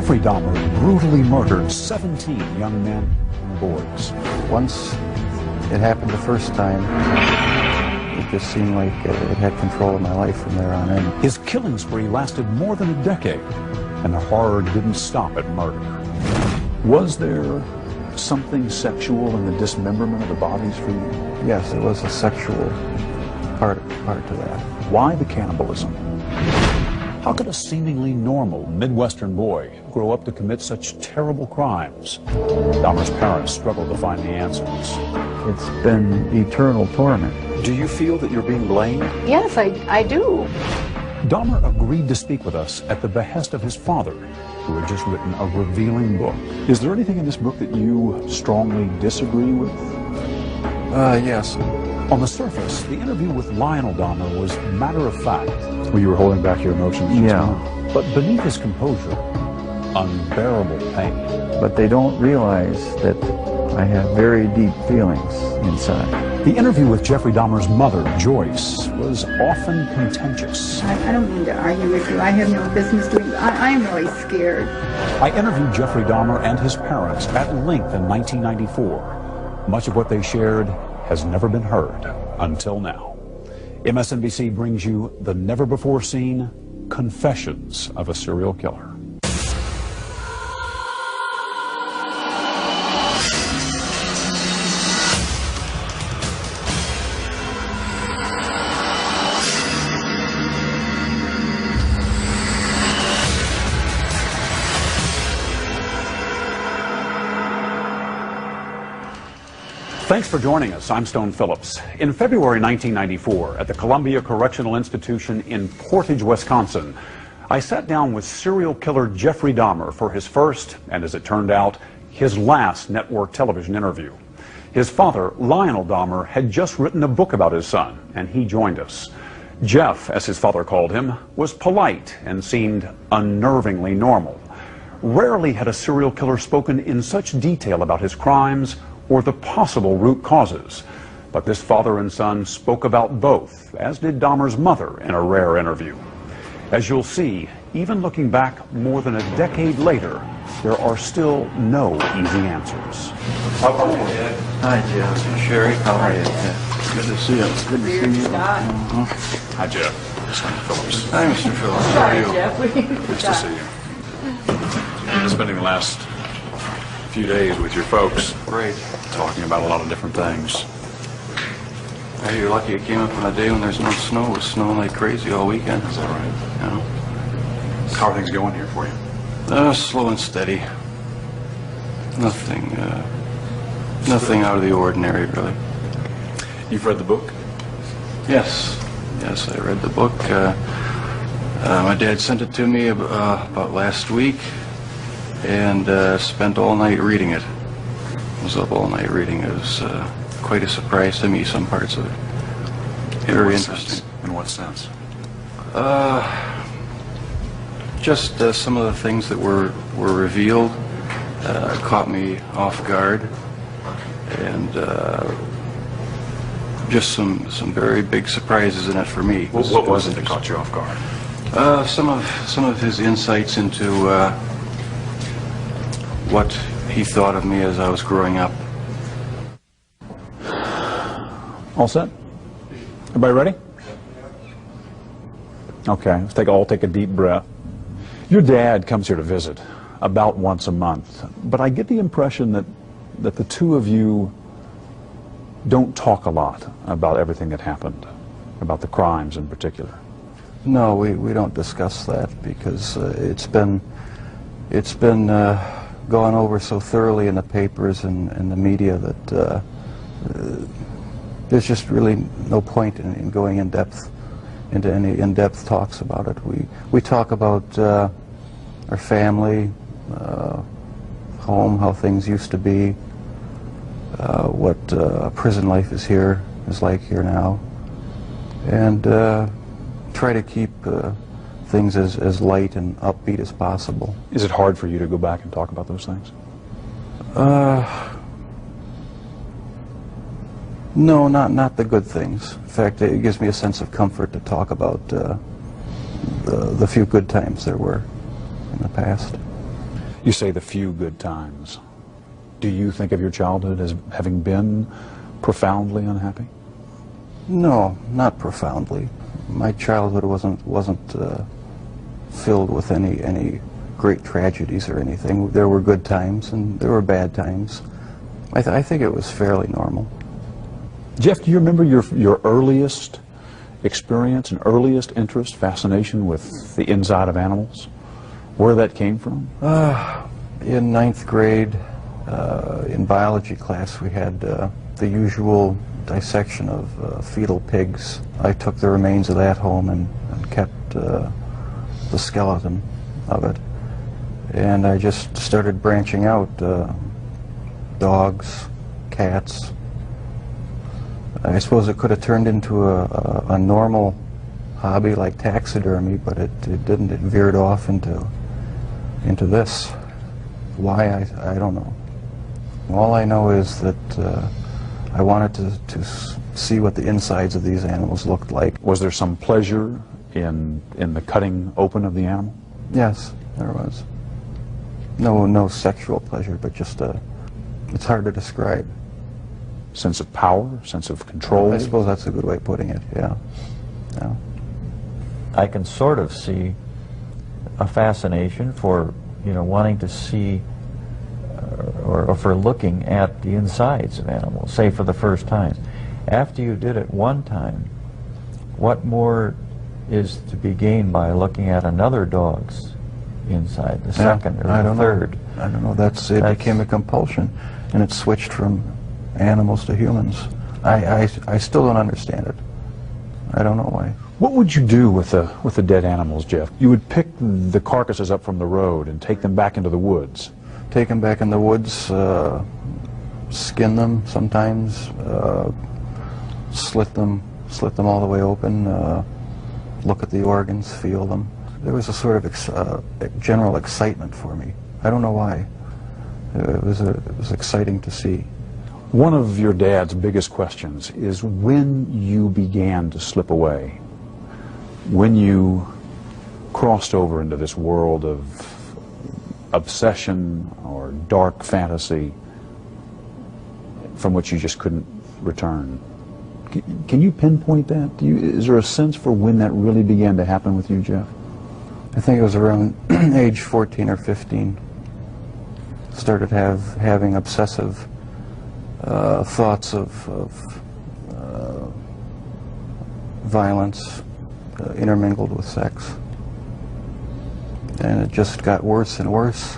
Jeffrey Dahmer brutally murdered 17 young men and boys. Once it happened the first time, it just seemed like it had control of my life from there on in. His killing spree lasted more than a decade, and the horror didn't stop at murder. Was there something sexual in the dismemberment of the bodies for you? Yes, there was a sexual part to that. Why the cannibalism? How could a seemingly normal Midwestern boy grow up to commit such terrible crimes? Dahmer's parents struggled to find the answers. It's been eternal torment. Do you feel that you're being blamed? Yes, I do. Dahmer agreed to speak with us at the behest of his father, who had just written a revealing book. Is there anything in this book that you strongly disagree with? Yes. On the surface, the interview with Lionel Dahmer was matter of fact. Well, you were holding back your emotions. Yeah. But beneath his composure, unbearable pain. But they don't realize that I have very deep feelings inside. The interview with Jeffrey Dahmer's mother, Joyce, was often contentious. I don't mean to argue with you. I have no business doing that. I am really scared. I interviewed Jeffrey Dahmer and his parents at length in 1994. Much of what they shared has never been heard until now. MSNBC brings you the never-before-seen confessions of a serial killer. Thanks for joining us. I'm Stone Phillips. In February 1994, at the Columbia Correctional Institution in Portage, Wisconsin, I sat down with serial killer Jeffrey Dahmer for his first, and as it turned out, his last network television interview. His father, Lionel Dahmer, had just written a book about his son, and he joined us. Jeff, as his father called him, was polite and seemed unnervingly normal. Rarely had a serial killer spoken in such detail about his crimes or the possible root causes. But this father and son spoke about both, as did Dahmer's mother in a rare interview. As you'll see, even looking back more than a decade later, there are still no easy answers. How are you, Dad? Hi, Jeff. Sherry, how are you? Good to see you. Good to see you. Hi, Jeff. Mr. Phillips. Hi, Mr. Phillips. How are you? Nice to see you. You've been spending the last few days with your folks. Great. Talking about a lot of different things. Hey, you're lucky it came up on a day when there's no snow. It was snowing like crazy all weekend. Is that right? Yeah. How are things going here for you? Slow and steady. Nothing out of the ordinary, really. You've read the book? Yes. Yes, I read the book. My dad sent it to me about last week, and spent all night reading it. I was up all night reading it. It was quite a surprise to me, some parts of it. Very interesting. In what sense? Just some of the things that were revealed caught me off guard, and just some very big surprises in it for me. What was it that caught you off guard? Some of his insights into what he thought of me as I was growing up. All set? Everybody ready? Okay, let's all take a deep breath. Your dad comes here to visit about once a month, but I get the impression that the two of you don't talk a lot about everything that happened, about the crimes in particular. No, we don't discuss that because it's been gone over so thoroughly in the papers and the media that there's just really no point in going into any in-depth talks about it. We talk about our family, home, how things used to be, what prison life is like here now, and try to keep things as light and upbeat as possible. Is it hard for you to go back and talk about those things? No, not the good things. In fact, it gives me a sense of comfort to talk about the few good times there were in the past. You say the few good times. Do you think of your childhood as having been profoundly unhappy? No, not profoundly. My childhood wasn't filled with any great tragedies or anything. There were good times and there were bad times. I think it was fairly normal. Jeff, do you remember your earliest experience and earliest interest, fascination with the inside of animals? Where that came from? In ninth grade, in biology class, we had the usual dissection of fetal pigs. I took the remains of that home and kept the skeleton of it. And I just started branching out, dogs, cats. I suppose it could have turned into a normal hobby like taxidermy, but it didn't. It veered off into this. Why, I don't know. All I know is that I wanted to see what the insides of these animals looked like. Was there some pleasure in the cutting open of the animal? Yes, there was. No sexual pleasure, but just it's hard to describe. Sense of power, sense of control? I suppose that's a good way of putting it, yeah. Yeah. I can sort of see a fascination for, wanting to see or for looking at the insides of animals, say for the first time. After you did it one time, what more is to be gained by looking at another dog's inside, the second or the third? I don't know. It became a compulsion, and it switched from animals to humans. I still don't understand it. I don't know why. What would you do with the dead animals, Jeff? You would pick the carcasses up from the road and take them back into the woods. Take them back in the woods, skin them sometimes, slit them all the way open, look at the organs, feel them. There was a sort of general excitement for me. I don't know why. It was exciting to see. One of your dad's biggest questions is when you began to slip away, when you crossed over into this world of obsession or dark fantasy from which you just couldn't return. Can you pinpoint that? Is there a sense for when that really began to happen with you, Jeff? I think it was around age 14 or 15. Started having obsessive thoughts of violence intermingled with sex. And it just got worse and worse.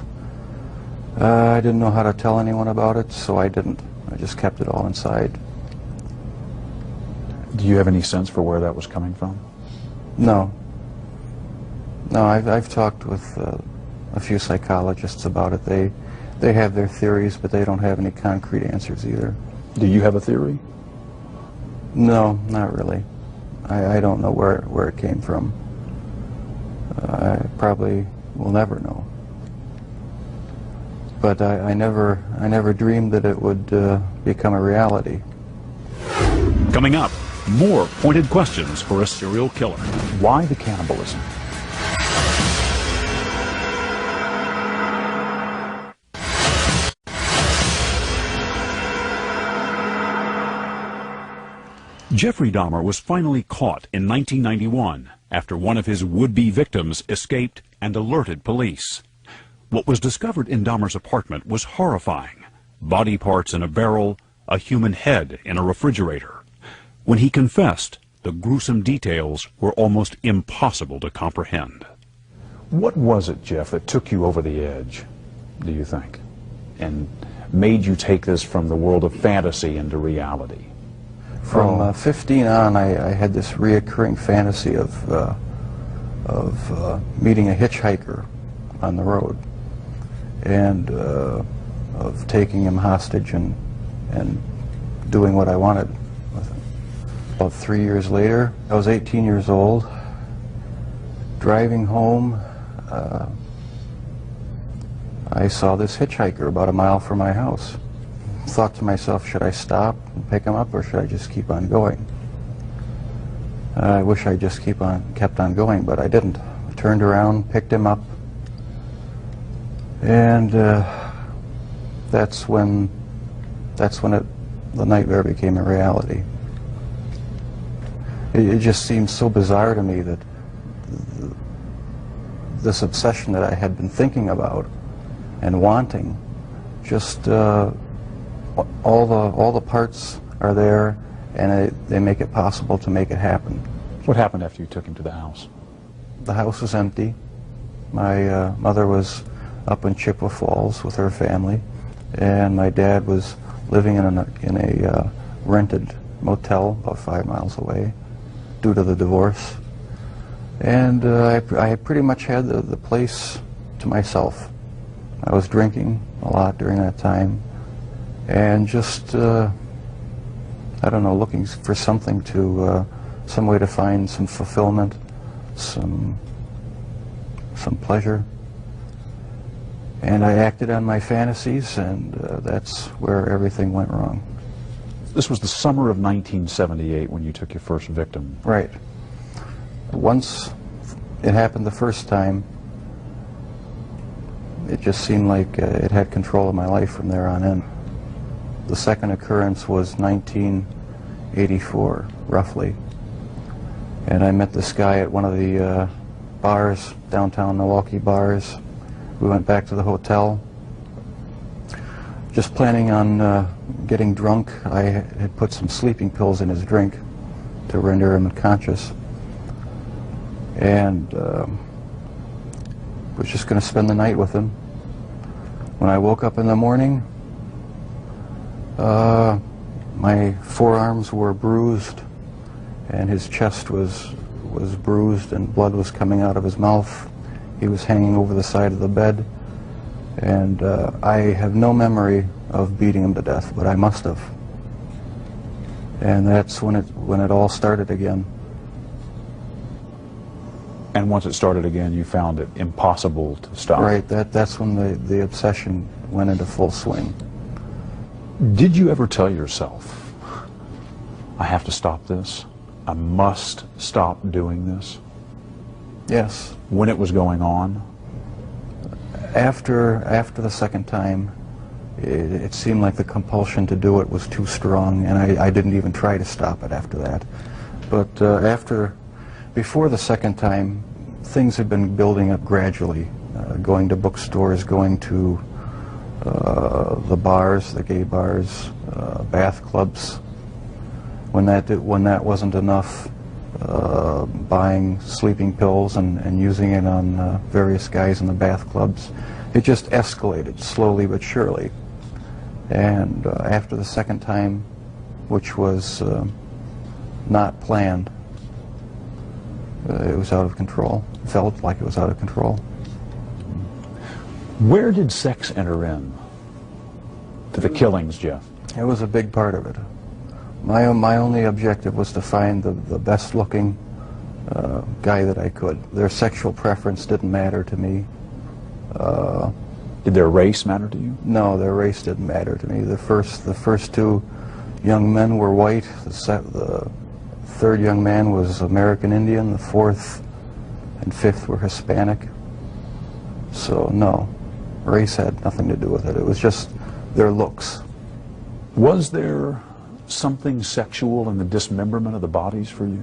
I didn't know how to tell anyone about it, so I didn't. I just kept it all inside. Do you have any sense for where that was coming from? No. No, I've talked with a few psychologists about it. They have their theories, but they don't have any concrete answers either. Do you have a theory? No, not really. I don't know where it came from. I probably will never know. But I never dreamed that it would become a reality. Coming up, more pointed questions for a serial killer. Why the cannibalism? Jeffrey Dahmer was finally caught in 1991 after one of his would-be victims escaped and alerted police. What was discovered in Dahmer's apartment was horrifying. Body parts in a barrel, a human head in a refrigerator. When he confessed, the gruesome details were almost impossible to comprehend. What was it, Jeff, that took you over the edge, do you think, and made you take this from the world of fantasy into reality? From 15 on, I had this reoccurring fantasy of meeting a hitchhiker on the road and of taking him hostage and doing what I wanted with him. About 3 years later, I was 18 years old, driving home. I saw this hitchhiker about a mile from my house. Thought to myself, should I stop and pick him up, or should I just keep on going? I wish I just kept on going, but I didn't. I turned around, picked him up, And that's when the nightmare became a reality. It just seemed so bizarre to me that this obsession that I had been thinking about and wanting, just all the parts are there, and they make it possible to make it happen. What happened after you took him to the house? The house was empty. My mother was up in Chippewa Falls with her family, and my dad was living in a rented motel about 5 miles away due to the divorce. And I pretty much had the place to myself. I was drinking a lot during that time, and just, I don't know, looking for something to, some way to find some fulfillment, some pleasure. And I acted on my fantasies, and that's where everything went wrong. This was the summer of 1978 when you took your first victim. Right. Once it happened the first time, it just seemed like it had control of my life from there on in. The second occurrence was 1984, roughly. And I met this guy at one of the bars, downtown Milwaukee bars. We went back to the hotel, just planning on getting drunk. I had put some sleeping pills in his drink to render him unconscious, and was just going to spend the night with him. When I woke up in the morning, my forearms were bruised, and his chest was bruised, and blood was coming out of his mouth. He was hanging over the side of the bed, and I have no memory of beating him to death, but I must have. And that's when it all started again. And once it started again, you found it impossible to stop. Right, that's when the obsession went into full swing. Did you ever tell yourself, I have to stop this? I must stop doing this? Yes. When it was going on? After the second time, it seemed like the compulsion to do it was too strong, and I didn't even try to stop it after that. But before the second time, things had been building up gradually, going to bookstores, going to the bars, the gay bars, bath clubs. When that wasn't enough, buying sleeping pills and using it on various guys in the bath clubs. It just escalated slowly but surely. And after the second time, which was not planned, it was out of control. It felt like it was out of control. Where did sex enter in to the killings, Jeff? It was a big part of it. My only objective was to find the best looking guy that I could. Their sexual preference didn't matter to me. Did their race matter to you? No, their race didn't matter to me. The first two young men were white. The third young man was American Indian. The fourth and fifth were Hispanic. So no, race had nothing to do with it. It was just their looks. Was there something sexual in the dismemberment of the bodies for you?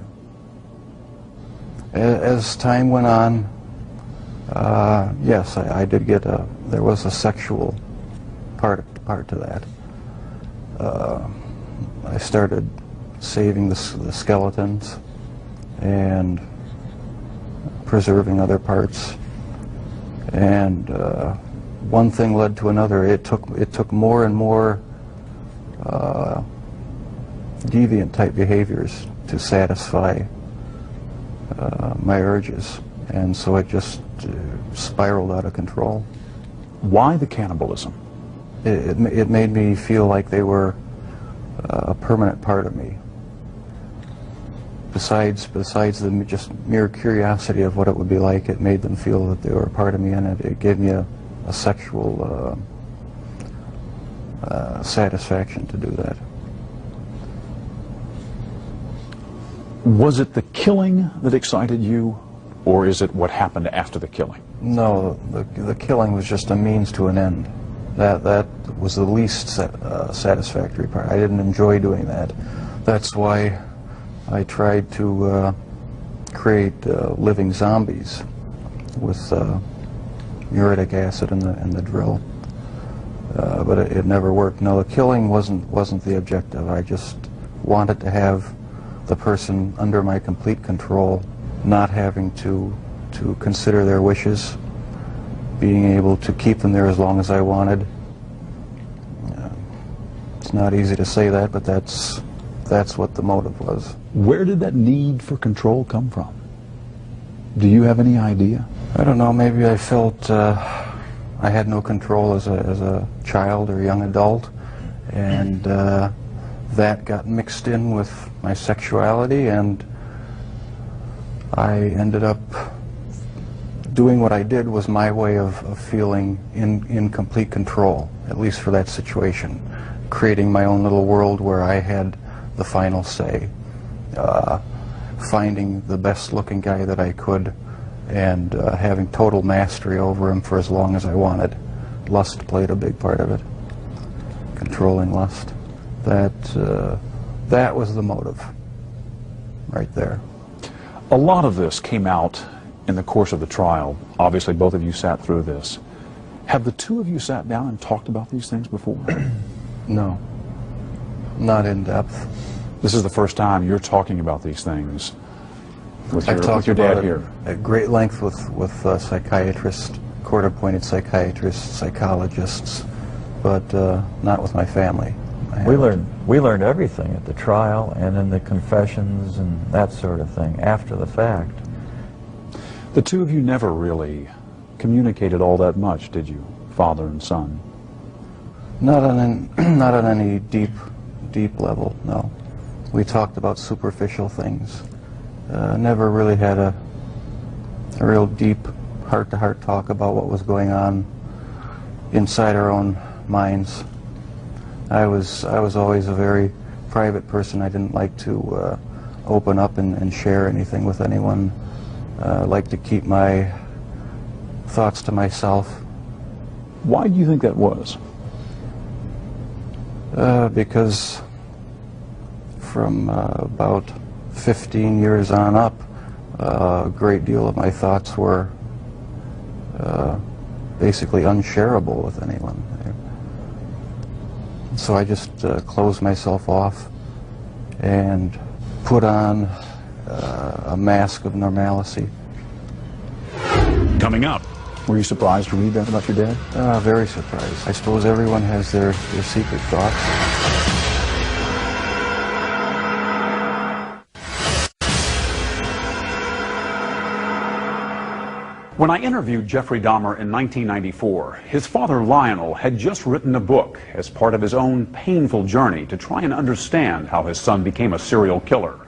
As time went on, yes, I did get there was a sexual part to that. I started saving the skeletons and preserving other parts, and one thing led to another. It took more and more deviant type behaviors to satisfy my urges, and so it just spiraled out of control. Why the cannibalism? It made me feel like they were a permanent part of me. Besides the just mere curiosity of what it would be like, it made them feel that they were a part of me, and it gave me a sexual satisfaction to do that. Was it the killing that excited you, or is it what happened after the killing? No, the killing was just a means to an end. That was the least satisfactory part. I didn't enjoy doing that. That's why I tried to create living zombies with muriatic acid in the drill, but it never worked. No, the killing wasn't the objective. I just wanted to have the person under my complete control, not having to consider their wishes, being able to keep them there as long as I wanted. It's not easy to say that, but that's what the motive was. Where did that need for control come from? Do you have any idea? I don't know, maybe I felt I had no control as a child or young adult, and that got mixed in with my sexuality, and I ended up doing what I did was my way of feeling in complete control, at least for that situation, creating my own little world where I had the final say, finding the best looking guy that I could, and having total mastery over him for as long as I wanted. Lust played a big part of it, controlling lust. That was the motive right there. A lot of this came out in the course of the trial. Obviously, both of you sat through this. Have the two of you sat down and talked about these things before? No, not in depth. This is the first time you're talking about these things with I've talked your about dad it here. at great length with psychiatrists, court-appointed psychiatrists, psychologists, but not with my family. We learned everything at the trial and in the confessions and that sort of thing after the fact. The two of you never really communicated all that much, did you, father and son? Not on any deep level, no. We talked about superficial things. Never really had a real deep heart-to-heart talk about what was going on inside our own minds. I was always a very private person. I didn't like to open up and share anything with anyone. I like to keep my thoughts to myself. Why do you think that was? Because from about 15 years on up, a great deal of my thoughts were basically unshareable with anyone. So I just closed myself off and put on a mask of normalcy. Coming up, were you surprised to read that about your dad? Very surprised. I suppose everyone has their secret thoughts. When I interviewed Jeffrey Dahmer in 1994, his father Lionel had just written a book as part of his own painful journey to try and understand how his son became a serial killer.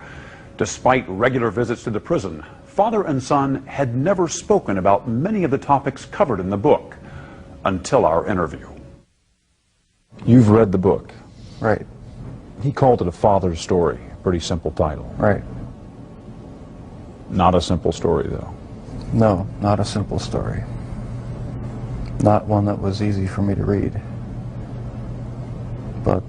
Despite regular visits to the prison, father and son had never spoken about many of the topics covered in the book until our interview. You've read the book. Right. He called it a father's story. Pretty simple title. Right. Not a simple story, though. No, not a simple story. Not one that was easy for me to read. But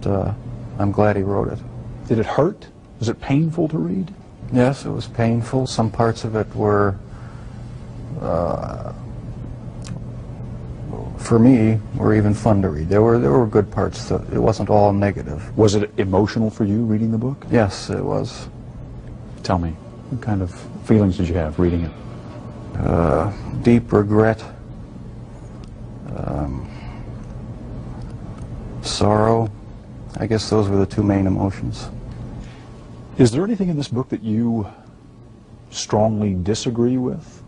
I'm glad he wrote it. Did it hurt? Was it painful to read? Yes, it was painful. Some parts of it were, for me, were even fun to read. There were good parts. It wasn't all negative. Was it emotional for you reading the book? Yes, it was. Tell me, what kind of feelings did you have reading it? Deep regret, sorrow. I guess those were the two main emotions. Is there anything in this book that you strongly disagree with?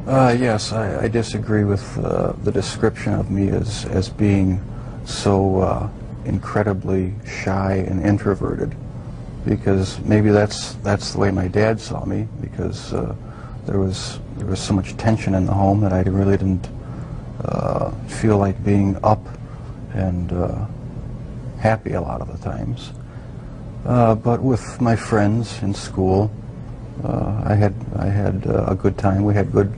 Yes, I disagree with the description of me as being so incredibly shy and introverted, because maybe that's the way my dad saw me, because there was so much tension in the home that I really didn't feel like being up and happy a lot of the times. But with my friends in school, I had a good time. We had good,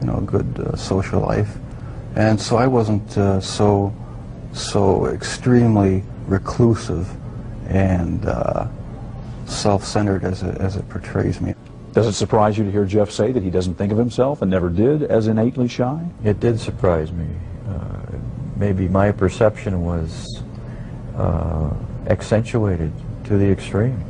a good social life, and so I wasn't so extremely reclusive and self-centered as it portrays me. Does it surprise you to hear Jeff say that he doesn't think of himself and never did as innately shy? It did surprise me. Maybe my perception was accentuated to the extreme.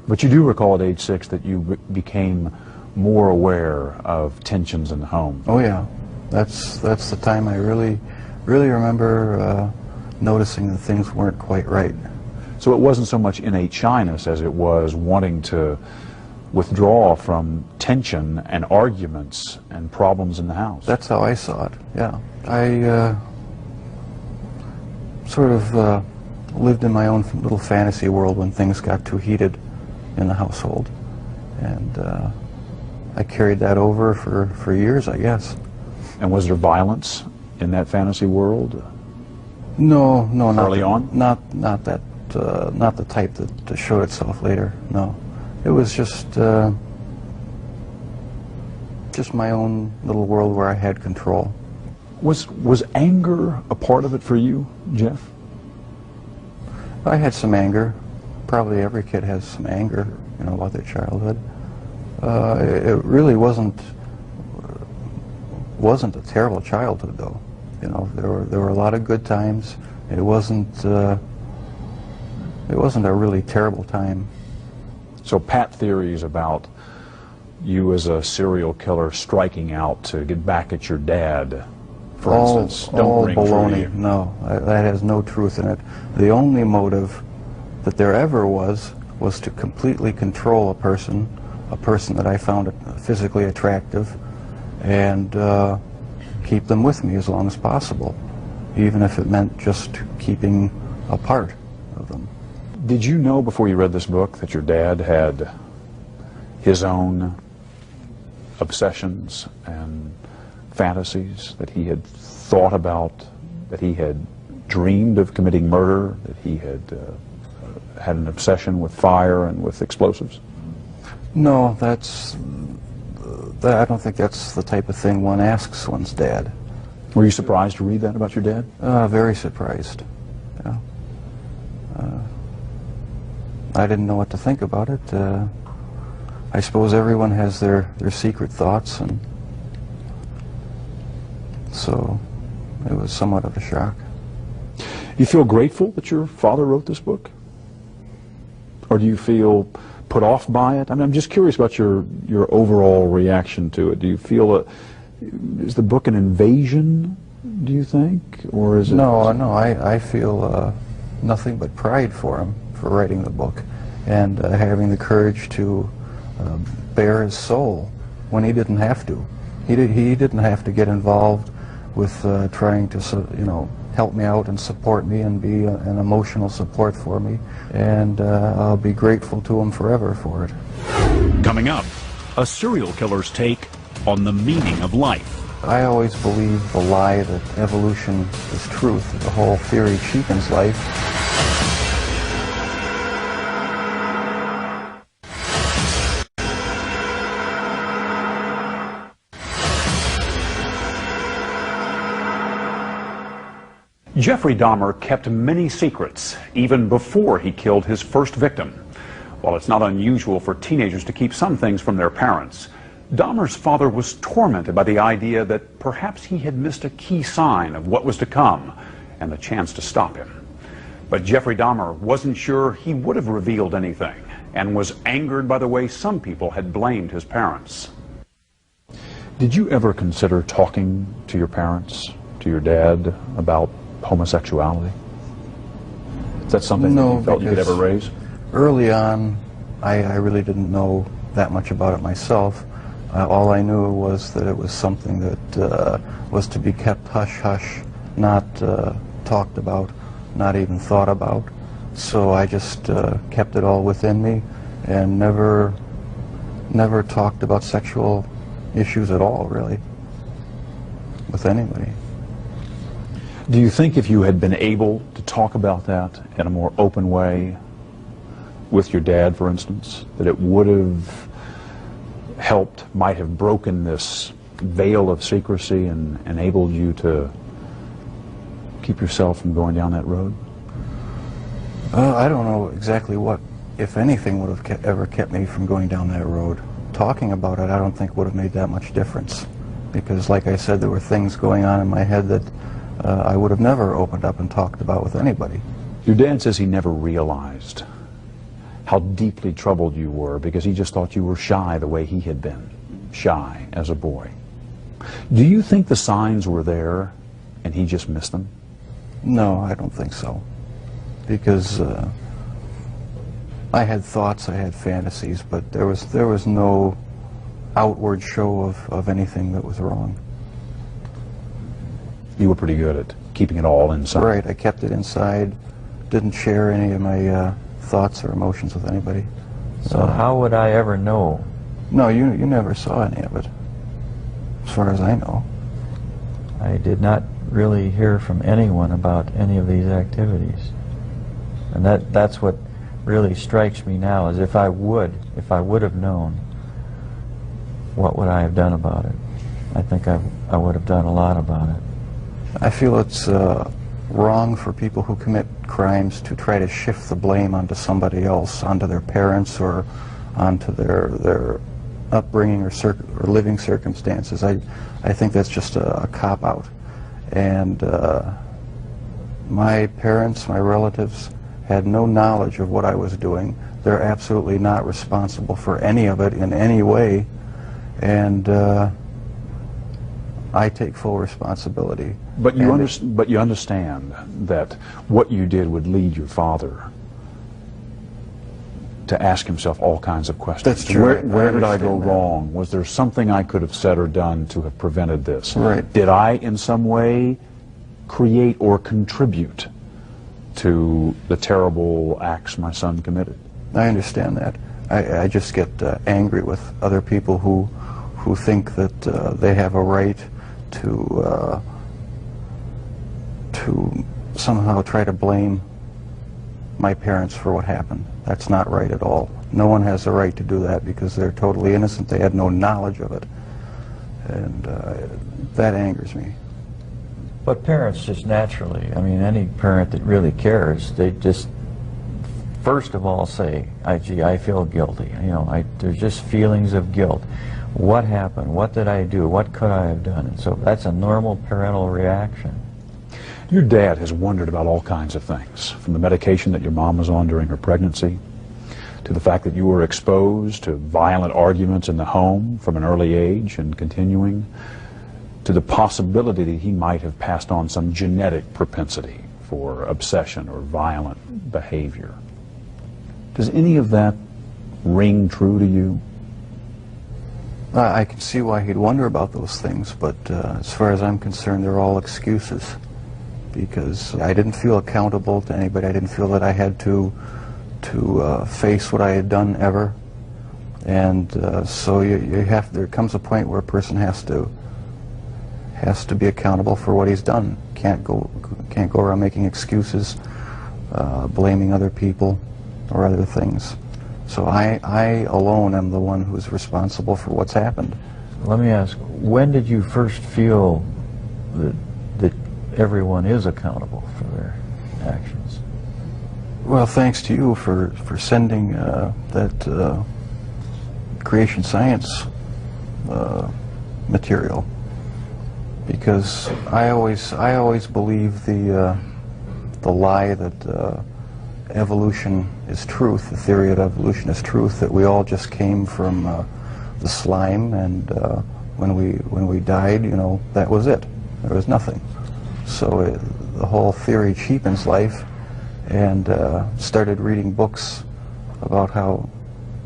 But you do recall at age 6 that you became more aware of tensions in the home. Oh yeah, that's the time I really remember noticing that things weren't quite right. So it wasn't so much innate shyness as it was wanting to withdraw from tension and arguments and problems in the house. That's how I saw it, yeah. I sort of lived in my own little fantasy world when things got too heated in the household. And I carried that over for years, I guess. And was there violence in that fantasy world? No, not early on? Not that, not the type that showed itself later. No, it was just my own little world where I had control. Was anger a part of it for you, Jeff? I had some anger. Probably every kid has some anger, about their childhood. It really wasn't a terrible childhood, though. There were a lot of good times. It wasn't a really terrible time. So pat theories about you as a serial killer striking out to get back at your dad, for instance, don't ring true to you. No, that has no truth in it. The only motive that there ever was to completely control a person that I found physically attractive, and keep them with me as long as possible, even if it meant just keeping a part of them. Did you know before you read this book that your dad had his own obsessions and fantasies, that he had thought about, that he had dreamed of committing murder, that he had had an obsession with fire and with explosives? No, I don't think that's the type of thing one asks one's dad. Were you surprised to read that about your dad? Very surprised. Yeah. I didn't know what to think about it. I suppose everyone has their secret thoughts, and so it was somewhat of a shock. You feel grateful that your father wrote this book? Or do you feel put off by it? I mean, I'm just curious about your overall reaction to it. Do you feel is the book an invasion, do you think? Or is it... No, I feel nothing but pride for him for writing the book, and having the courage to bare his soul when he didn't have to. He didn't have to get involved with trying to, help me out and support me and be an emotional support for me, and I'll be grateful to him forever for it. Coming up, a serial killer's take on the meaning of life. I always believed the lie that evolution is truth, that the whole theory cheapens life. Jeffrey Dahmer kept many secrets, even before he killed his first victim. While it's not unusual for teenagers to keep some things from their parents, Dahmer's father was tormented by the idea that perhaps he had missed a key sign of what was to come and the chance to stop him. But Jeffrey Dahmer wasn't sure he would have revealed anything, and was angered by the way some people had blamed his parents. Did you ever consider talking to your parents, to your dad, about homosexuality? Is that something that you felt you could ever raise? Early on, I really didn't know that much about it myself. All I knew was that it was something that was to be kept hush-hush, not talked about, not even thought about. So I just kept it all within me and never talked about sexual issues at all, really, with anybody. Do you think if you had been able to talk about that in a more open way with your dad, for instance, that it would have helped, might have broken this veil of secrecy and enabled you to keep yourself from going down that road? I don't know exactly what, if anything, would have ever kept me from going down that road. Talking about it, I don't think would have made that much difference, because, like I said, there were things going on in my head that I would have never opened up and talked about with anybody. Your dad says he never realized how deeply troubled you were because he just thought you were shy the way he had been, shy as a boy. Do you think the signs were there and he just missed them? No, I don't think so, because I had thoughts, I had fantasies, but there was no outward show of anything that was wrong. You were pretty good at keeping it all inside. Right, I kept it inside, didn't share any of my thoughts or emotions with anybody. So how would I ever know? No, you never saw any of it, as far as I know. I did not really hear from anyone about any of these activities. And that's what really strikes me now, is if I would have known, what would I have done about it? I think I would have done a lot about it. I feel it's wrong for people who commit crimes to try to shift the blame onto somebody else, onto their parents or onto their upbringing or living circumstances. I think that's just a cop-out. And my parents, my relatives, had no knowledge of what I was doing. They're absolutely not responsible for any of it in any way. And I take full responsibility. But you understand that what you did would lead your father to ask himself all kinds of questions. That's true. Where did I go wrong? Was there something I could have said or done to have prevented this? Right. Did I in some way create or contribute to the terrible acts my son committed? I understand that. I just get angry with other people who think that they have a right to somehow try to blame my parents for what happened. That's not right at all. No one has the right to do that because they're totally innocent. They had no knowledge of it. And that angers me. But parents just naturally, I mean, any parent that really cares, they just first of all say, gee, I feel guilty. You know, there's just feelings of guilt. What happened? What did I do? What could I have done? And so that's a normal parental reaction. Your dad has wondered about all kinds of things, from the medication that your mom was on during her pregnancy, to the fact that you were exposed to violent arguments in the home from an early age and continuing, to the possibility that he might have passed on some genetic propensity for obsession or violent behavior. Does any of that ring true to you? I can see why he'd wonder about those things, but as far as I'm concerned, they're all excuses. Because I didn't feel accountable to anybody. I didn't feel that I had to face what I had done ever. And so there comes a point where a person has to be accountable for what he's done. Can't go around making excuses, blaming other people or other things. So I alone am the one who's responsible for what's happened. Let me ask, when did you first feel that everyone is accountable for their actions? Well, thanks to you for sending that creation science material, because I always believe the lie that evolution is truth, the theory of evolution is truth, that we all just came from the slime, and when we died, you know, that was it. There was nothing. So the whole theory cheapens life, and started reading books about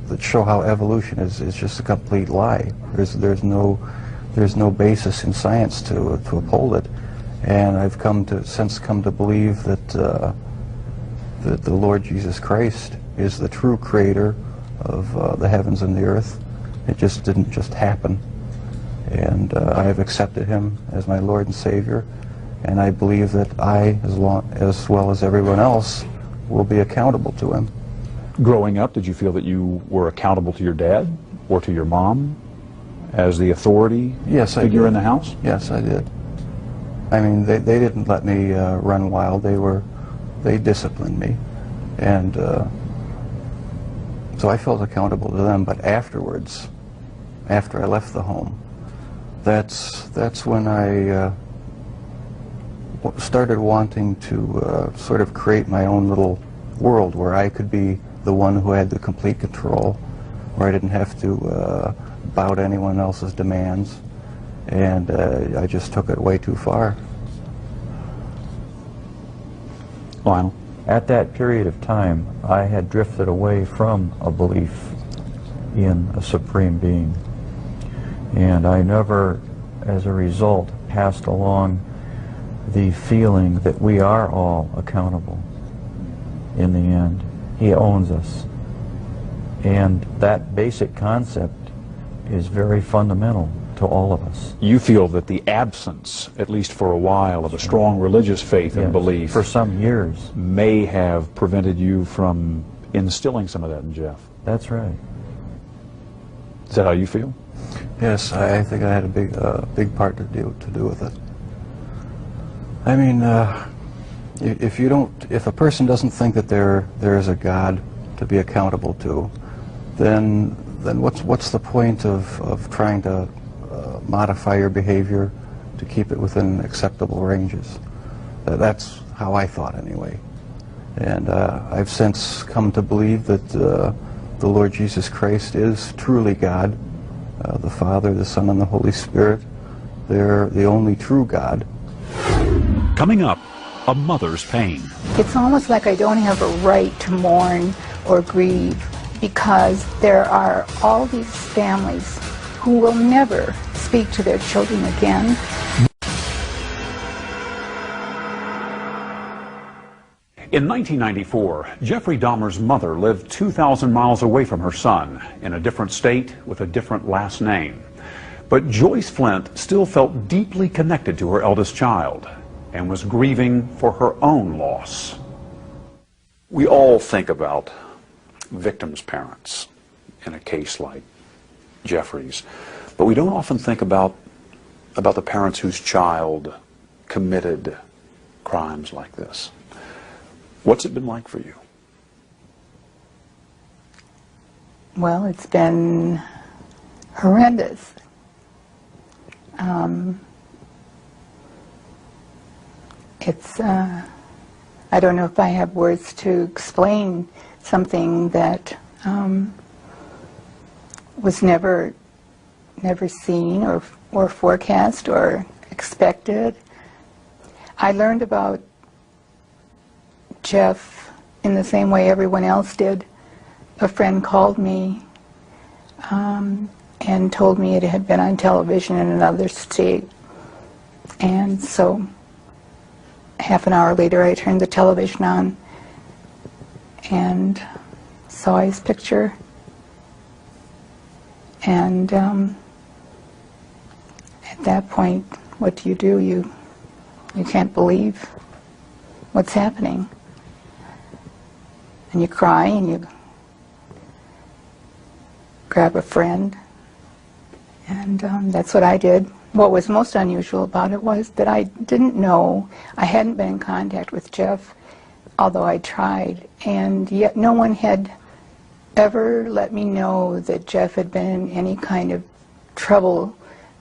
that show how evolution is just a complete lie. There's no basis in science to uphold it, and I've since come to believe that the Lord Jesus Christ is the true creator of the heavens and the earth. It just didn't just happen, and I have accepted him as my Lord and Savior. And I believe that I, as well as everyone else, will be accountable to him. Growing up, did you feel that you were accountable to your dad? or to your mom as the authority Yes, I figure did. in the house? Yes, I did. I mean, they didn't let me run wild. They disciplined me, and so I felt accountable to them. But afterwards, after I left the home, that's when I started wanting to sort of create my own little world where I could be the one who had the complete control, where I didn't have to bow to anyone else's demands, and I just took it way too far. Lionel? At that period of time, I had drifted away from a belief in a supreme being. And I never, as a result, passed along the feeling that we are all accountable in the end. He owns us. And that basic concept is very fundamental to all of us. You feel that the absence, at least for a while, of a strong religious faith and Yes, belief for some years. may have prevented you from instilling some of that in Jeff. That's right. Is that how you feel? Yes, I think I had a big part to do with it. I mean, if a person doesn't think that there is a God to be accountable to, then what's the point of trying to modify your behavior to keep it within acceptable ranges? That's how I thought anyway. And I've since come to believe that the Lord Jesus Christ is truly God, the Father, the Son, and the Holy Spirit. They're the only true God. Coming up, a mother's pain. It's almost like I don't have a right to mourn or grieve because there are all these families who will never speak to their children again. In 1994, Jeffrey Dahmer's mother lived 2,000 miles away from her son, in a different state with a different last name. But Joyce Flint still felt deeply connected to her eldest child and was grieving for her own loss. We all think about victims' parents in a case like Jeffrey's, but we don't often think about the parents whose child committed crimes like this. What's it been like for you? Well, it's been horrendous. I don't know if I have words to explain something that was never seen or forecast or expected. I learned about Jeff in the same way everyone else did. A friend called me and told me it had been on television in another state. And so half an hour later I turned the television on and saw his picture. And at that point, what do? You can't believe what's happening. And you cry and you grab a friend, and that's what I did. What was most unusual about it was that I didn't know, I hadn't been in contact with Jeff, although I tried, and yet no one had ever let me know that Jeff had been in any kind of trouble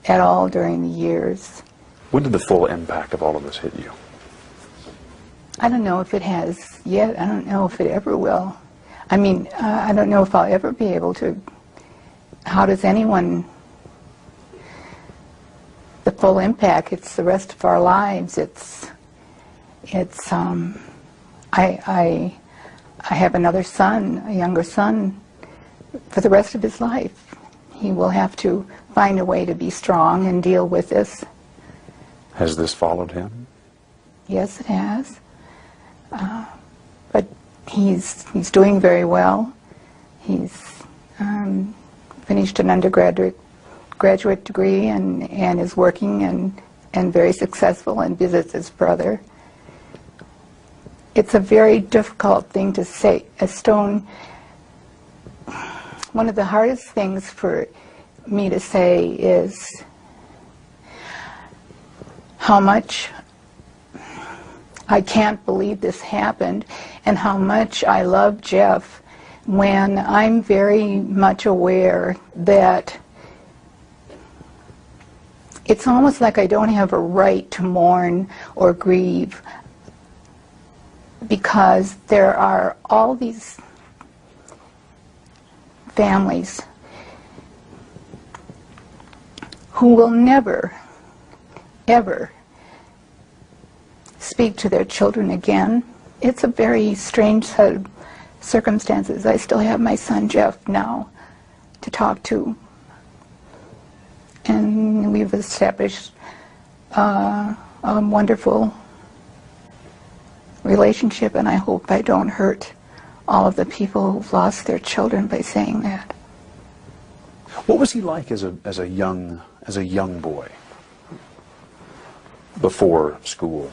at all during the years. When did the full impact of all of this hit you? I don't know if it has yet. I don't know if it ever will. I mean, I don't know if I'll ever be able to. How does anyone, the full impact, it's the rest of our lives. I have another son, a younger son, for the rest of his life. He will have to find a way to be strong and deal with this. Has this followed him? Yes, it has. But he's doing very well. He's finished an graduate degree and is working and very successful and visits his brother. It's a very difficult thing to say. Stone, one of the hardest things for me to say is how much I can't believe this happened, and how much I love Jeff, when I'm very much aware that it's almost like I don't have a right to mourn or grieve, because there are all these families who will never, ever speak to their children again. It's a very strange set of circumstances. I still have my son Jeff now to talk to, and we've established a wonderful relationship, and I hope I don't hurt all of the people who've lost their children by saying that. What was he like as a young boy before school?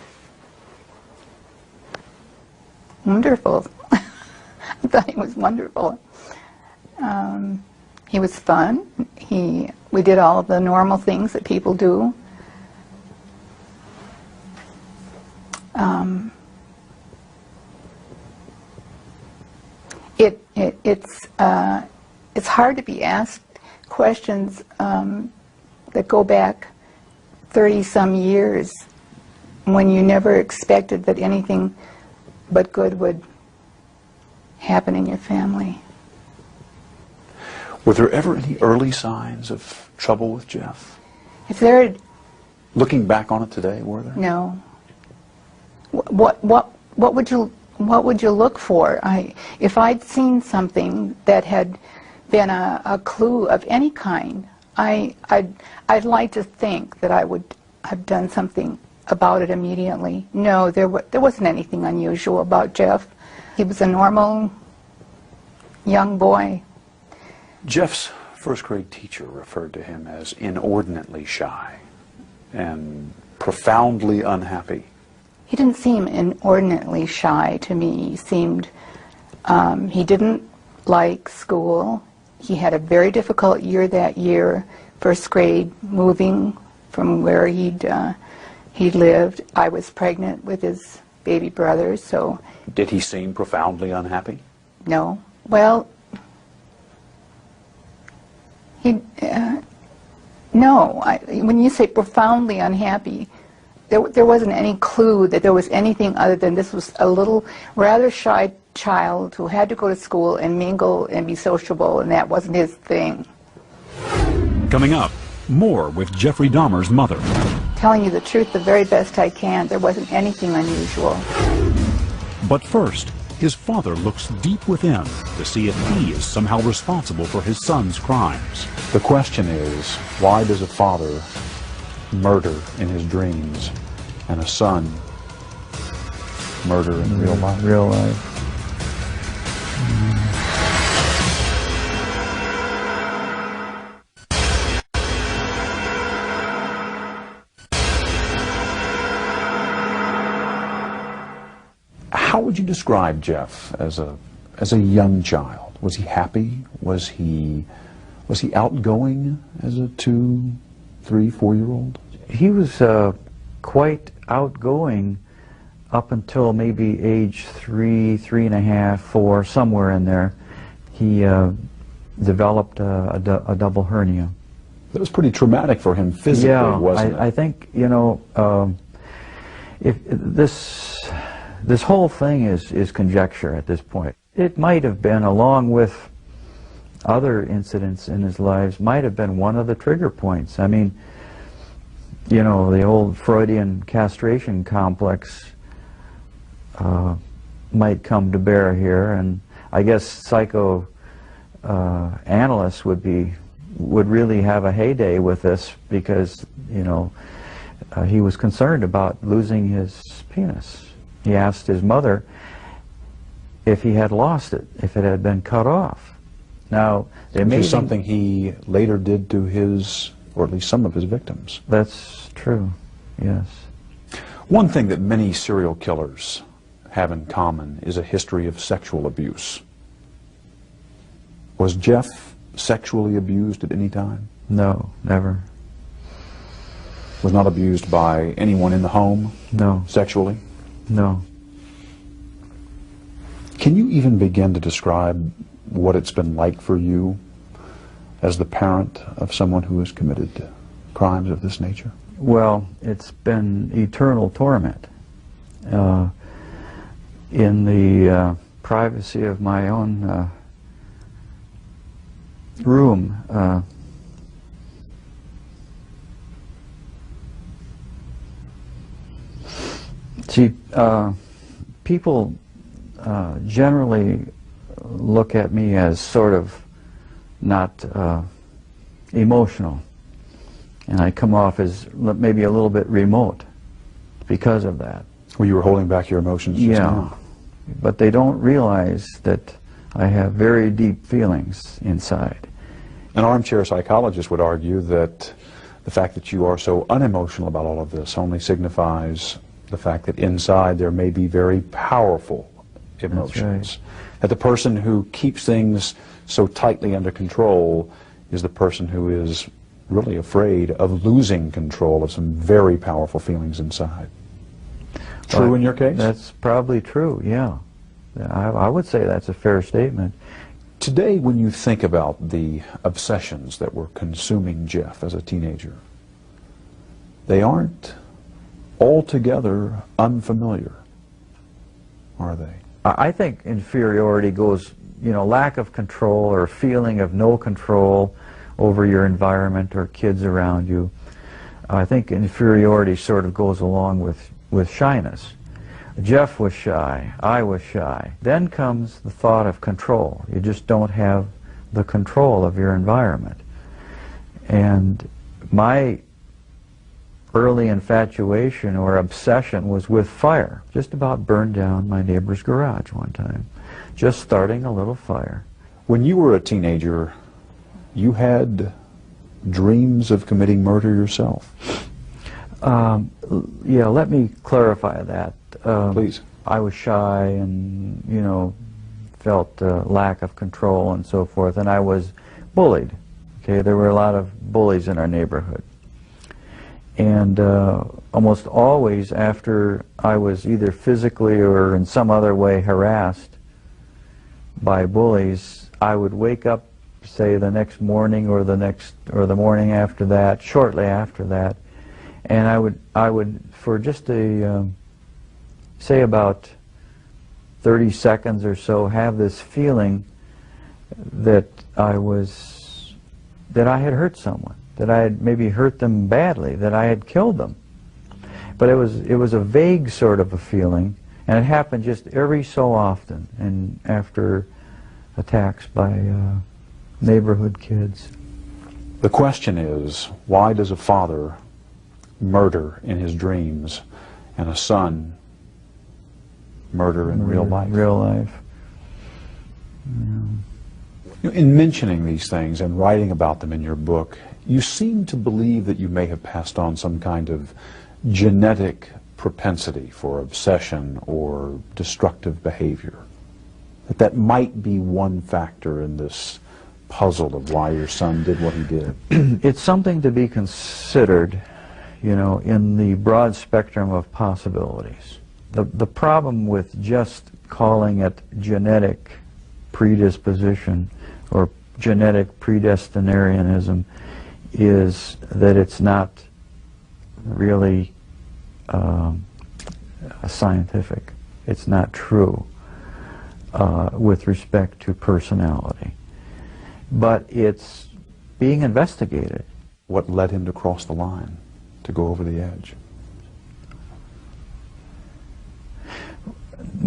Wonderful. I thought he was wonderful. He was fun. We did all of the normal things that people do. It's hard to be asked questions that go back 30-some years when you never expected that anything but good would happen in your family. Were there ever any early signs of trouble with Jeff? If there had, Looking back on it today, were there? no. What would you look for? If I'd seen something that had been a clue of any kind, I'd like to think that I would have done something about it immediately. No, there wasn't anything unusual about Jeff. He was a normal young boy. Jeff's first grade teacher referred to him as inordinately shy and profoundly unhappy. He didn't seem inordinately shy to me. He seemed, he didn't like school. He had a very difficult year that year, first grade, moving from where he'd lived. I was pregnant with his baby brother, so... Did he seem profoundly unhappy? No. Well, no. When you say profoundly unhappy, there wasn't any clue that there was anything other than this was a little, rather shy child who had to go to school and mingle and be sociable, and that wasn't his thing. Coming up, more with Jeffrey Dahmer's mother. Telling you the truth the very best I can, there wasn't anything unusual. But first, his father looks deep within to see if he is somehow responsible for his son's crimes. The question is, why does a father murder in his dreams and a son murder in real life? Real life. How would you describe Jeff as a young child? Was he happy? Was he outgoing as a 2, 3, 4-year-old? He was quite outgoing up until maybe age 3, 3.5, 4, somewhere in there. He developed a double hernia. That was pretty traumatic for him physically, wasn't it? I think, you know, if this whole thing is conjecture at this point. It might have been, along with other incidents in his lives, might have been one of the trigger points. I mean, you know, the old Freudian castration complex might come to bear here, and I guess psychoanalysts would really have a heyday with this, because, you know, he was concerned about losing his penis. He asked his mother if he had lost it, if it had been cut off. Now, which is something he later did to his, or at least some of his victims. That's true, yes. One thing that many serial killers have in common is a history of sexual abuse. Was Jeff sexually abused at any time? No, never. Was not abused by anyone in the home? No. Sexually? No. Can you even begin to describe what it's been like for you as the parent of someone who has committed crimes of this nature? Well, it's been eternal torment. In the privacy of my own room, see, people generally look at me as sort of not emotional, and I come off as maybe a little bit remote because of that. Well, you were holding back your emotions just now. But they don't realize that I have very deep feelings inside. An armchair psychologist would argue that the fact that you are so unemotional about all of this only signifies the fact that inside there may be very powerful emotions. That's right. That the person who keeps things so tightly under control is the person who is really afraid of losing control of some very powerful feelings inside. True in your case? That's probably true, yeah. I would say that's a fair statement. Today, when you think about the obsessions that were consuming Jeff as a teenager, they aren't altogether unfamiliar, are they? I think inferiority goes, you know, lack of control or feeling of no control over your environment or kids around you. I think inferiority sort of goes along with shyness. Jeff was shy, I was shy. Then comes the thought of control. You just don't have the control of your environment. And my early infatuation or obsession was with fire. Just about burned down my neighbor's garage one time. Just starting a little fire. When you were a teenager, you had dreams of committing murder yourself. Yeah, let me clarify that. Please. I was shy and, you know, felt lack of control and so forth, and I was bullied. Okay, there were a lot of bullies in our neighborhood. And almost always after I was either physically or in some other way harassed by bullies, I would wake up, say, the next morning or the morning after that, shortly after that, and I would for just a say about 30 seconds or so have this feeling that I had hurt someone, that I had maybe hurt them badly, that I had killed them. But it was a vague sort of a feeling, and it happened just every so often, and after attacks by neighborhood kids. The question is, why does a father murder in his dreams and a son murder in real life? Real life. Yeah. In mentioning these things and writing about them in your book, you seem to believe that you may have passed on some kind of genetic propensity for obsession or destructive behavior. That might be one factor in this puzzle of why your son did what he did. It's something to be considered, you know, in the broad spectrum of possibilities. The problem with just calling it genetic predisposition or genetic predestinarianism is that it's not really scientific. It's not true with respect to personality. But it's being investigated. What led him to cross the line, to go over the edge?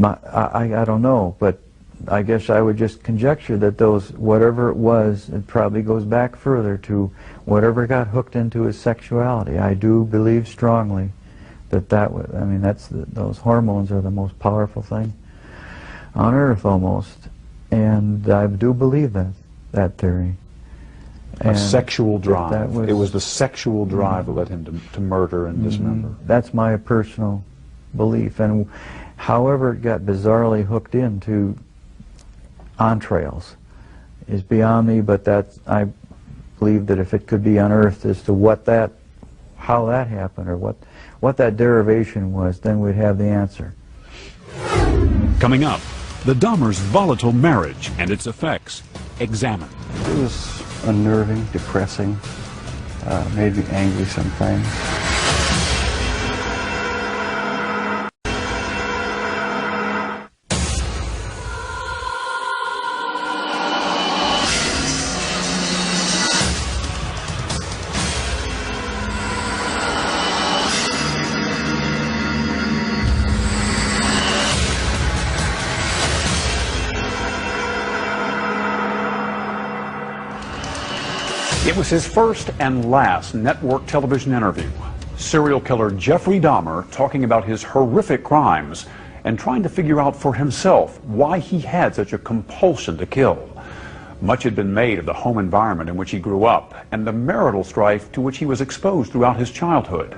I don't know, but I guess I would just conjecture that whatever it was, it probably goes back further to whatever got hooked into his sexuality. I do believe strongly that was, I mean, those hormones are the most powerful thing on earth almost, and I do believe that theory. A sexual drive. It was the sexual drive that led him to murder and dismember. That's my personal belief, and however it got bizarrely hooked into entrails, is beyond me, but I believe that if it could be unearthed as to how that happened, or what that derivation was, then we'd have the answer. Coming up, the Dahmer's volatile marriage and its effects examined. It was unnerving, depressing, made me angry sometimes. It was his first and last network television interview. Serial killer Jeffrey Dahmer talking about his horrific crimes and trying to figure out for himself why he had such a compulsion to kill. Much had been made of the home environment in which he grew up and the marital strife to which he was exposed throughout his childhood.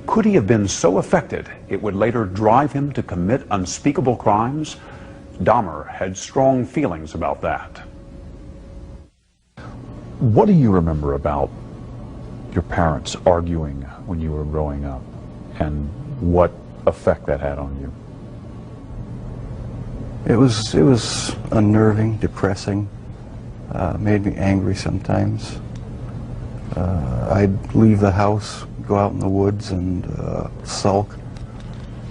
Could he have been so affected it would later drive him to commit unspeakable crimes? Dahmer had strong feelings about that. What do you remember about your parents arguing when you were growing up, and what effect that had on you? It was unnerving, depressing, made me angry sometimes. I'd leave the house, go out in the woods and sulk,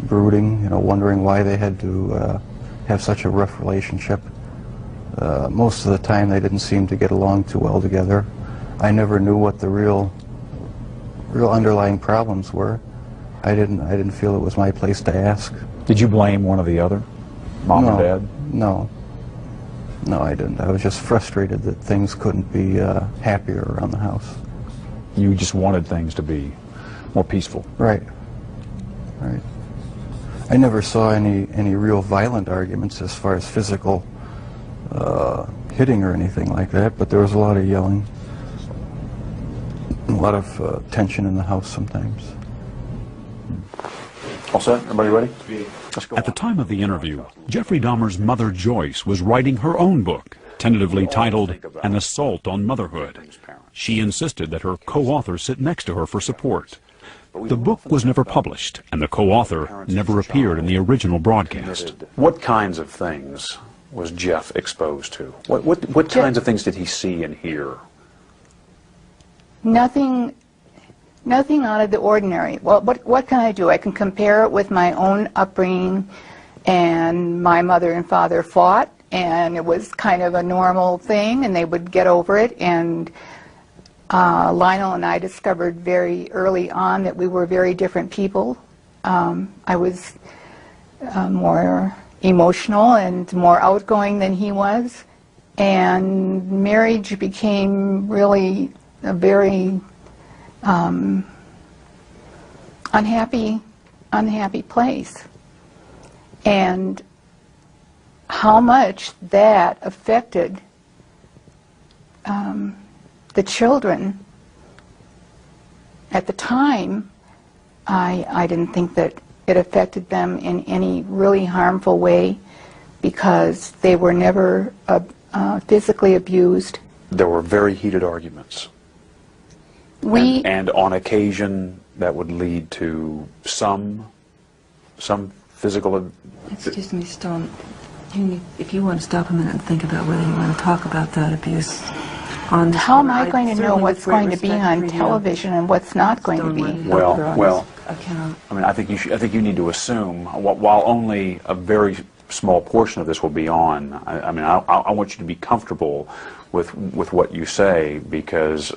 brooding, wondering why they had to have such a rough relationship. Most of the time they didn't seem to get along too well together. I never knew what the real underlying problems were. I didn't feel it was my place to ask. Did you blame one or the other? Mom or Dad? No, I didn't. I was just frustrated that things couldn't be happier around the house. You just wanted things to be more peaceful. Right. I never saw any real violent arguments as far as physical hitting or anything like that, but there was a lot of yelling, a lot of tension in the house sometimes. All set? Everybody ready? Let's go. At the time of the interview, Jeffrey Dahmer's mother Joyce was writing her own book, tentatively titled An Assault on Motherhood. She insisted that her co-author sit next to her for support. The book was never published, and the co-author never appeared in the original broadcast. What kinds of things was Jeff exposed to? What kinds of things did he see and hear? Nothing out of the ordinary. Well, what can I do? I can compare it with my own upbringing, and my mother and father fought, and it was kind of a normal thing, and they would get over it. And Lionel and I discovered very early on that we were very different people. I was more emotional and more outgoing than he was, and marriage became really a very unhappy place. And how much that affected the children at the time, I didn't think that it affected them in any really harmful way, because they were never physically abused. There were very heated arguments. And on occasion that would lead to some physical... Excuse me, Stone. If you want to stop a minute and think about whether you want to talk about that abuse on... How am I going to know what's going to be on television and what's not going to be? Well, I mean, I think you need to assume, while only a very small portion of this will be on, I mean, I want you to be comfortable with what you say, because...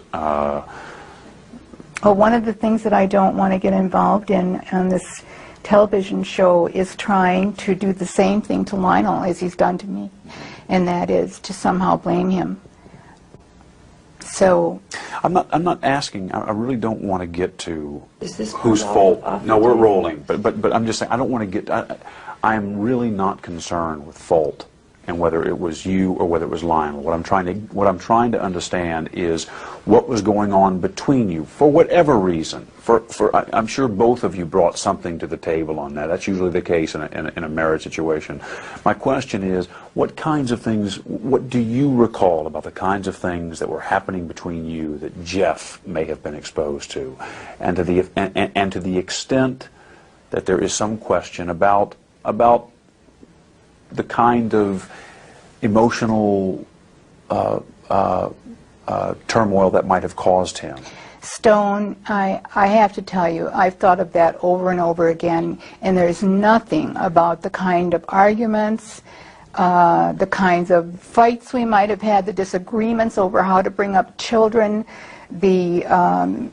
Well, one of the things that I don't want to get involved in on this television show is trying to do the same thing to Lionel as he's done to me, and that is to somehow blame him. So I'm not asking. I really don't want to get to whose fault. No, we're rolling. But I'm just saying, I don't want to get. I am really not concerned with fault and whether it was you or whether it was Lionel. What I'm trying to understand is what was going on between you for whatever reason. I'm sure both of you brought something to the table on that. That's usually the case in a marriage situation. My question is, what kinds of things, what do you recall about the kinds of things that were happening between you that Jeff may have been exposed to, and to the extent that there is some question about the kind of emotional turmoil that might have caused him? Stone, I have to tell you, I've thought of that over and over again, and there's nothing about the kind of arguments, the kinds of fights we might have had, the disagreements over how to bring up children, there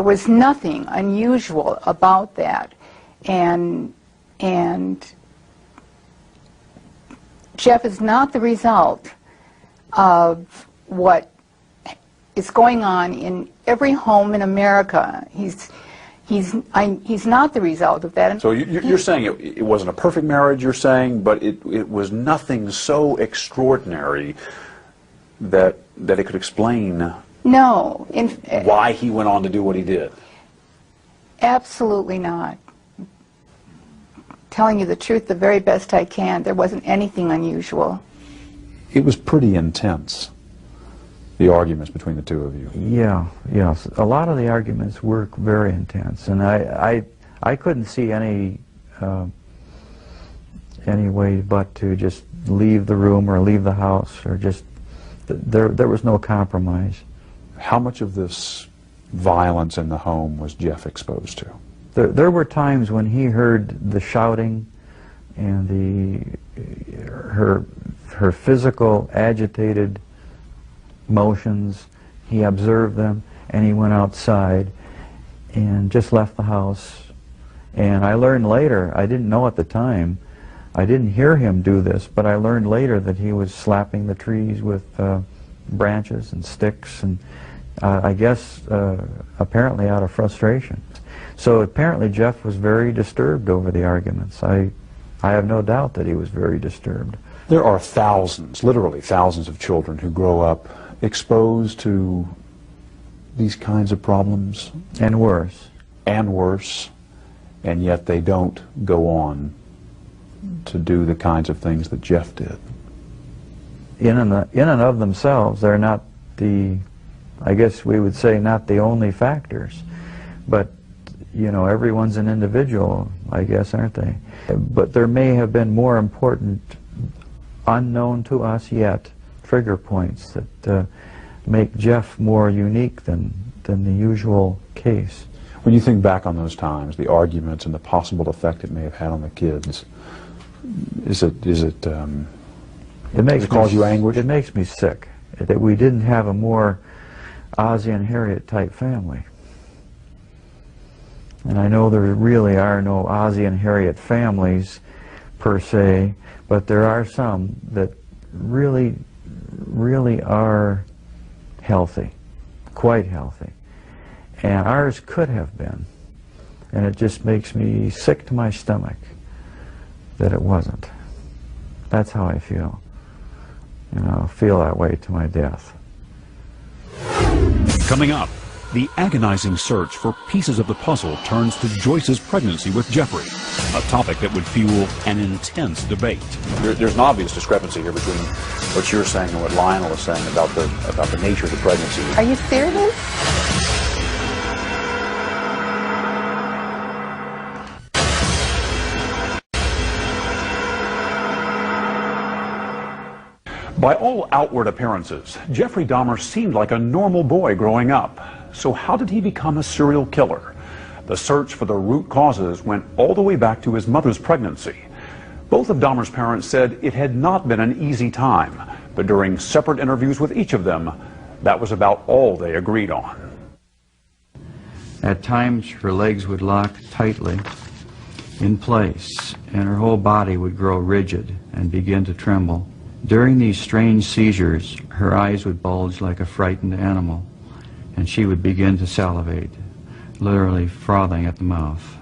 was nothing unusual about that. And Jeff is not the result of what is going on in every home in America. He's not the result of that. So you're saying it wasn't a perfect marriage, you're saying, but it was nothing so extraordinary that it could explain why he went on to do what he did? Absolutely not. Telling you the truth the very best I can, there wasn't anything unusual. It was pretty intense, the arguments between the two of you. Yeah, yes. A lot of the arguments were very intense, and I couldn't see any way but to just leave the room or leave the house, or just, there was no compromise. How much of this violence in the home was Jeff exposed to? There were times when he heard the shouting and her physical agitated motions. He observed them, and he went outside and just left the house. And I learned later, I didn't know at the time, I didn't hear him do this, but I learned later that he was slapping the trees with branches and sticks, and I guess apparently out of frustration. So apparently Jeff was very disturbed over the arguments. I have no doubt that he was very disturbed. There are thousands, literally thousands of children who grow up exposed to these kinds of problems. And worse. And worse. And yet they don't go on to do the kinds of things that Jeff did. In and of themselves, they're not I guess we would say, not the only factors. But you know, everyone's an individual, I guess, aren't they? But there may have been more important, unknown to us yet, trigger points that make Jeff more unique than the usual case. When you think back on those times, the arguments and the possible effect it may have had on the kids, does it cause you anguish? It makes me sick that we didn't have a more Ozzie and Harriet type family. And I know there really are no Ozzie and Harriet families per se, but there are some that really are healthy, quite healthy. And ours could have been. And it just makes me sick to my stomach that it wasn't. That's how I feel. You know, I'll feel that way to my death. Coming up, the agonizing search for pieces of the puzzle turns to Joyce's pregnancy with Jeffrey, a topic that would fuel an intense debate. There's an obvious discrepancy here between what you're saying and what Lionel is saying about the nature of the pregnancy. Are you serious? By all outward appearances, Jeffrey Dahmer seemed like a normal boy growing up. So how did he become a serial killer? The search for the root causes went all the way back to his mother's pregnancy. Both of Dahmer's parents said it had not been an easy time, but during separate interviews with each of them, that was about all they agreed on. At times, her legs would lock tightly in place, and her whole body would grow rigid and begin to tremble. During these strange seizures, her eyes would bulge like a frightened animal, and she would begin to salivate, literally frothing at the mouth.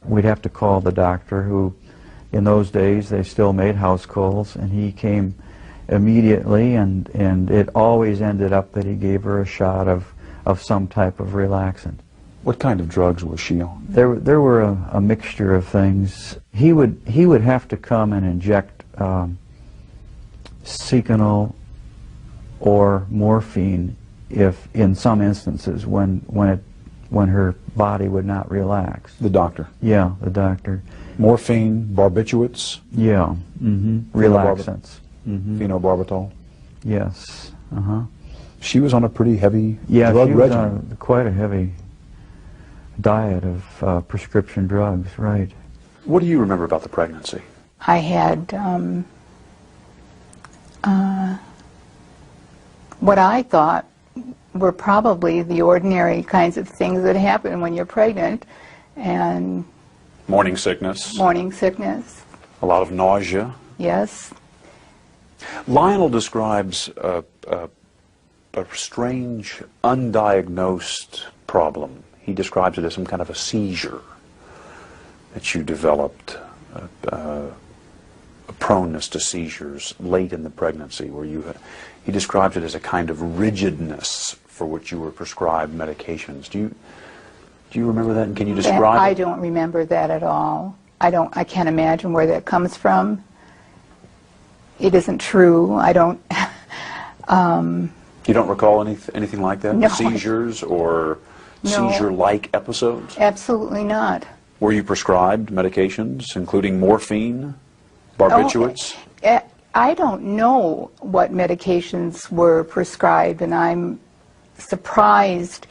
We'd have to call the doctor, who in those days they still made house calls, and he came immediately, and it always ended up that he gave her a shot of some type of relaxant. What kind of drugs was she on? There were a mixture of things. He would have to come and inject Seconal or morphine if, in some instances, when her body would not relax. The doctor? Yeah, the doctor. Morphine, barbiturates? Yeah, relaxants. Phenobarbital? Yes, She was on a pretty heavy yeah, drug she was regimen. on quite a heavy diet of prescription drugs, right. What do you remember about the pregnancy? I had what I thought were probably the ordinary kinds of things that happen when you're pregnant, and Morning sickness, morning sickness, a lot of nausea. yes. Lionel describes a strange, undiagnosed problem. He describes it as some kind of a seizure that you developed, a proneness to seizures late in the pregnancy, where he describes it as a kind of rigidness for which you were prescribed medications. Do you remember that, and can you describe I it? don't remember that at all. I can't imagine where that comes from. It isn't true. I don't. You don't recall anything like that? No. Seizures or No. seizure-like episodes? Absolutely not. Were you prescribed medications, including morphine, barbiturates? I don't know what medications were prescribed, and I'm surprised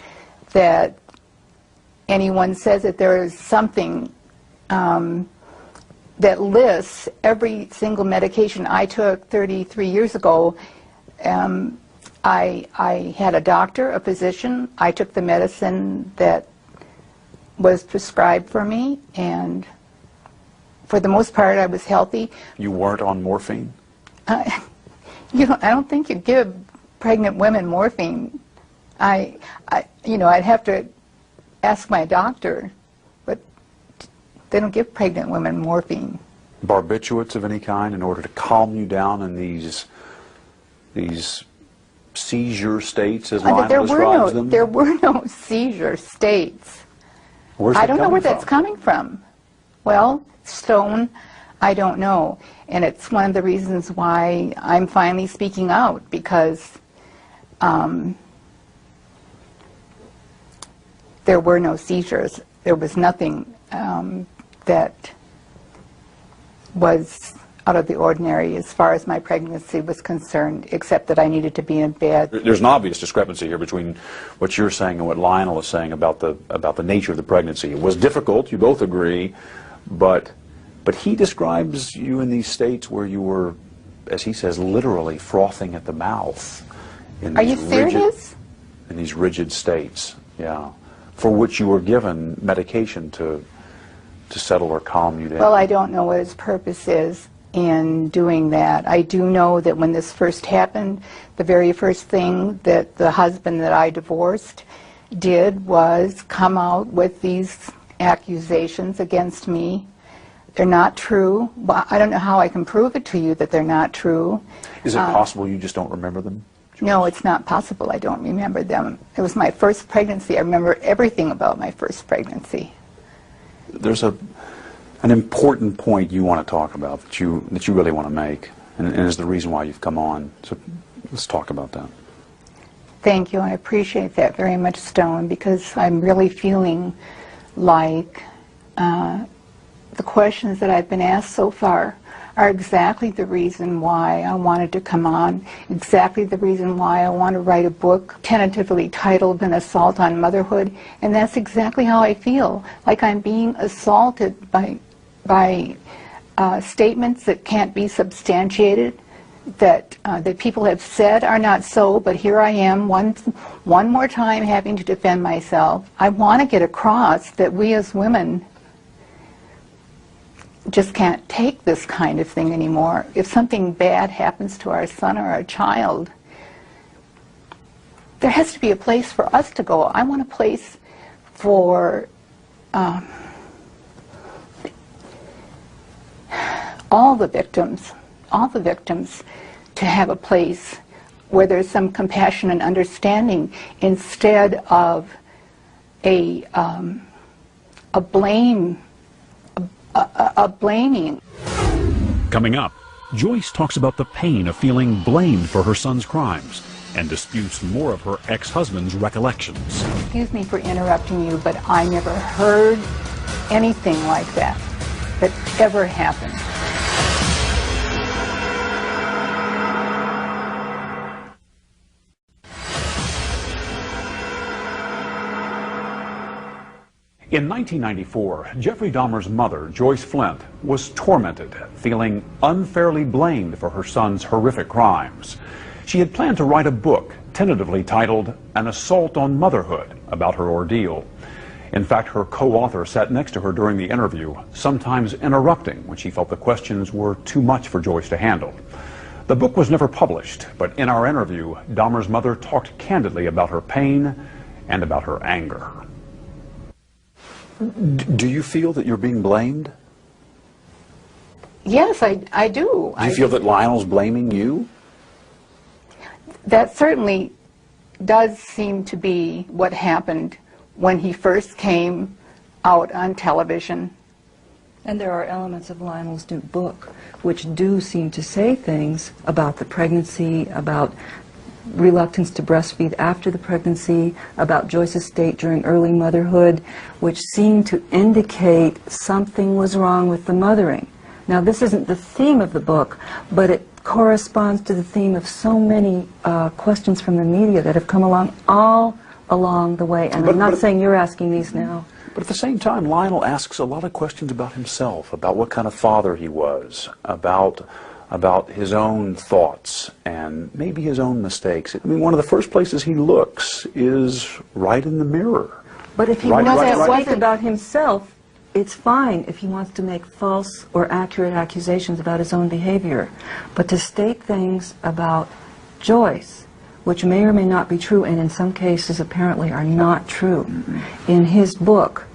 that anyone says that there is something that lists every single medication I took 33 years ago. I had a doctor, a physician. I took the medicine that was prescribed for me, and for the most part I was healthy. You weren't on morphine? I don't think you give pregnant women morphine. I'd have to ask my doctor, but they don't give pregnant women morphine. Barbiturates of any kind in order to calm you down in these seizure states, as Lionel describes them? There were no seizure states. Where's I that don't know coming where that's from? coming from. Well, Stone, I don't know. And it's one of the reasons why I'm finally speaking out, because there were no seizures. There was nothing that was out of the ordinary as far as my pregnancy was concerned, except that I needed to be in bed. There's an obvious discrepancy here between what you're saying and what Lionel is saying about the nature of the pregnancy. It was difficult, you both agree, but he describes you in these states where you were, as he says, literally frothing at the mouth. Are you serious? In these rigid states, yeah, for which you were given medication to settle or calm you down. Well, I don't know what his purpose is in doing that. I do know that when this first happened, the very first thing that the husband that I divorced did was come out with these accusations against me. They're not true. Well, I don't know how I can prove it to you that they're not true. Is it possible you just don't remember them? No, it's not possible. I don't remember them. It was my first pregnancy. I remember everything about my first pregnancy. There's an important point you want to talk about that you really want to make, and is the reason why you've come on. So let's talk about that. Thank you. I appreciate that very much, Stone, because I'm really feeling like the questions that I've been asked so far are exactly the reason why I wanted to come on, exactly the reason why I want to write a book tentatively titled An Assault on Motherhood, and that's exactly how I feel, like I'm being assaulted by statements that can't be substantiated, that people have said are not so, but here I am one more time having to defend myself. I want to get across that we as women just can't take this kind of thing anymore. If something bad happens to our son or our child, there has to be a place for us to go. I want a place for all the victims, to have a place where there's some compassion and understanding instead of a blaming. Coming up, Joyce talks about the pain of feeling blamed for her son's crimes and disputes more of her ex-husband's recollections. Excuse me for interrupting you, but I never heard anything like that ever happened. In 1994, Jeffrey Dahmer's mother, Joyce Flint, was tormented, feeling unfairly blamed for her son's horrific crimes. She had planned to write a book, tentatively titled An Assault on Motherhood, about her ordeal. In fact, her co-author sat next to her during the interview, sometimes interrupting when she felt the questions were too much for Joyce to handle. The book was never published, but in our interview, Dahmer's mother talked candidly about her pain and about her anger. Do you feel that you're being blamed? Yes, I do. Do you feel that Lionel's blaming you? That certainly does seem to be what happened when he first came out on television. And there are elements of Lionel's new book which do seem to say things about the pregnancy, about reluctance to breastfeed after the pregnancy, about Joyce's state during early motherhood, which seem to indicate something was wrong with the mothering. Now, this isn't the theme of the book, but it corresponds to the theme of so many questions from the media that have come along all along the way. And I'm not saying you're asking these now. But at the same time, Lionel asks a lot of questions about himself, about what kind of father he was, about his own thoughts and maybe his own mistakes. I mean, one of the first places he looks is right in the mirror. But if he wants to speak about himself, it's fine if he wants to make false or accurate accusations about his own behavior. But to state things about Joyce, which may or may not be true, and in some cases apparently are not true, in his book,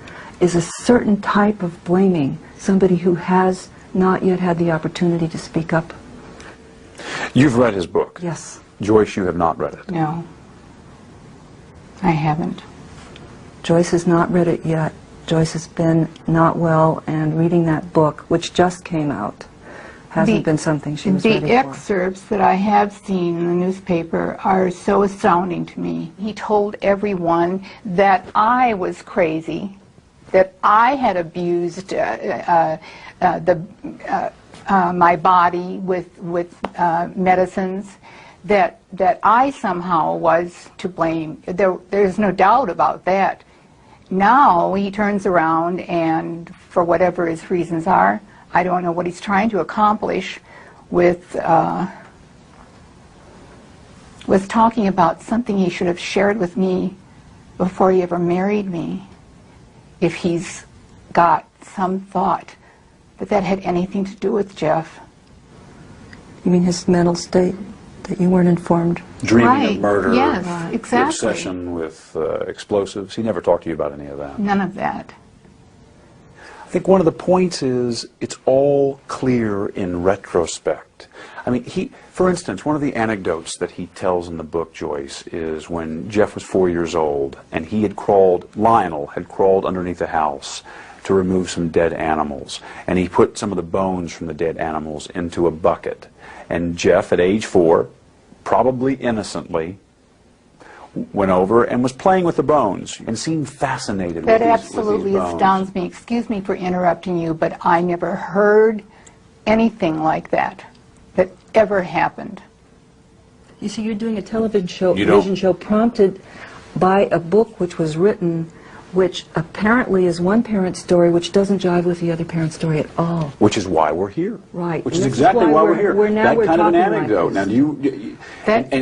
is a certain type of blaming somebody who has not yet had the opportunity to speak up. You've read his book? Yes. Joyce, you have not read it? No, I haven't. Joyce has not read it yet. Joyce has been not well, and reading that book, which just came out, hasn't been something she was ready for. The excerpts that I have seen in the newspaper are so astounding to me. He told everyone that I was crazy, that I had abused my body with medicines, that I somehow was to blame. There's no doubt about that. Now he turns around and, for whatever his reasons are, I don't know what he's trying to accomplish with talking about something he should have shared with me before he ever married me, if he's got some thought that had anything to do with Jeff. You mean his mental state, that you weren't informed? Dreaming of murder, yes, the exactly. obsession with explosives. He never talked to you about any of that? None of that. I think one of the points is it's all clear in retrospect. I mean, for instance, one of the anecdotes that he tells in the book, Joyce, is when Jeff was 4 years old and Lionel had crawled underneath the house to remove some dead animals, and he put some of the bones from the dead animals into a bucket. And Jeff, at age 4, probably innocently, went over and was playing with the bones and seemed fascinated with these bones. That absolutely astounds me. Excuse me for interrupting you, but I never heard anything like that ever happened. You see, you're doing a television show prompted by a book which was written, which apparently is one parent's story which doesn't jive with the other parent's story at all. Which is why we're here. Right. Which is exactly why we're here. That kind of an anecdote. Like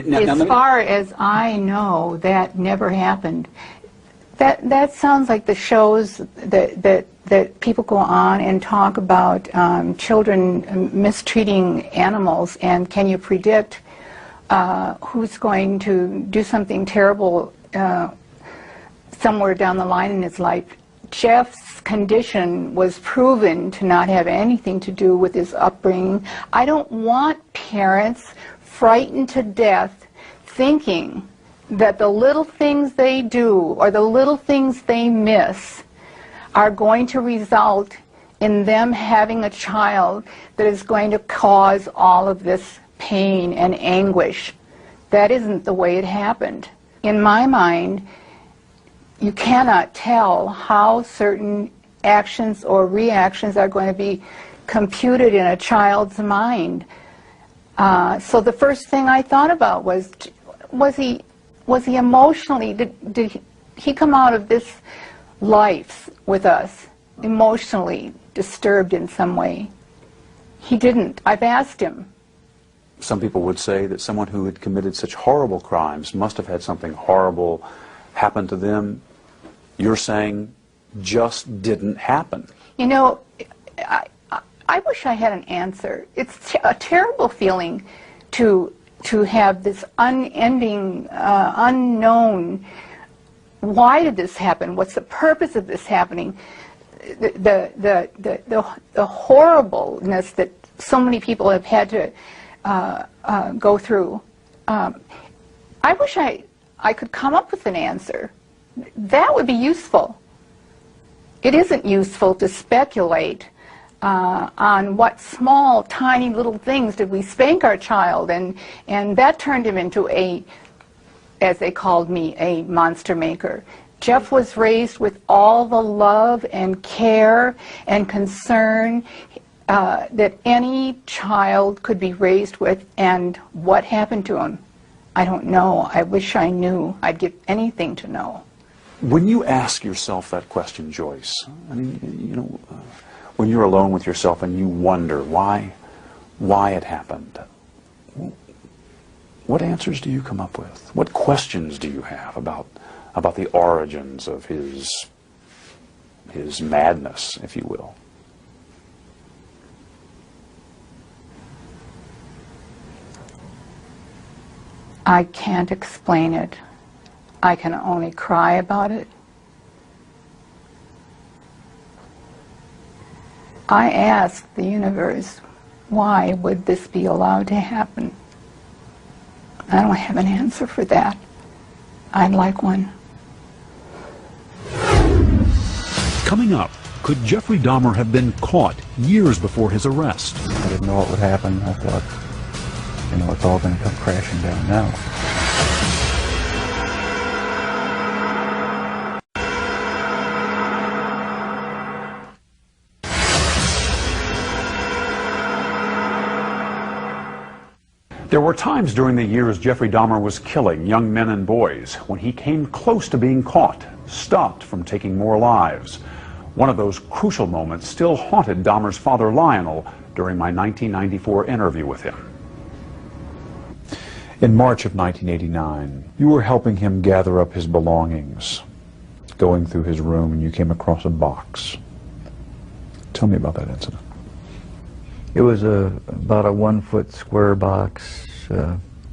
Now, as far as I know, that never happened. That sounds like the shows that people go on and talk about children mistreating animals, and can you predict who's going to do something terrible somewhere down the line in his life Jeff's condition was proven to not have anything to do with his upbringing. I don't want parents frightened to death thinking that the little things they do or the little things they miss are going to result in them having a child that is going to cause all of this pain and anguish. That isn't the way it happened. In my mind, you cannot tell how certain actions or reactions are going to be computed in a child's mind. So the first thing I thought about was he emotionally, did he come out of this life with us emotionally disturbed in some way? He didn't. I've asked him. Some people would say that someone who had committed such horrible crimes must have had something horrible happen to them. You're saying just didn't happen. You know, I wish I had an answer. It's a terrible feeling to have this unending, unknown, why did this happen? What's the purpose of this happening? The horribleness that so many people have had to go through. I wish I could come up with an answer. That would be useful. It isn't useful to speculate on what small, tiny little things did we spank our child, and that turned him into a, as they called me, a monster maker. Jeff was raised with all the love and care and concern that any child could be raised with, and what happened to him, I don't know. I wish I knew. I'd give anything to know. When you ask yourself that question, Joyce, I mean, you know, when you're alone with yourself and you wonder why it happened, what answers do you come up with? What questions do you have about the origins of his madness, if you will? I can't explain it. I can only cry about it. I asked the universe, why would this be allowed to happen? I don't have an answer for that. I'd like one. Coming up, could Jeffrey Dahmer have been caught years before his arrest? I didn't know what would happen. I thought, you know, it's all going to come crashing down now. There were times during the years Jeffrey Dahmer was killing young men and boys when he came close to being caught, stopped from taking more lives. One of those crucial moments still haunted Dahmer's father, Lionel, during my 1994 interview with him. In March of 1989, you were helping him gather up his belongings, going through his room, and you came across a box. Tell me about that incident. It was about a 1-foot square box,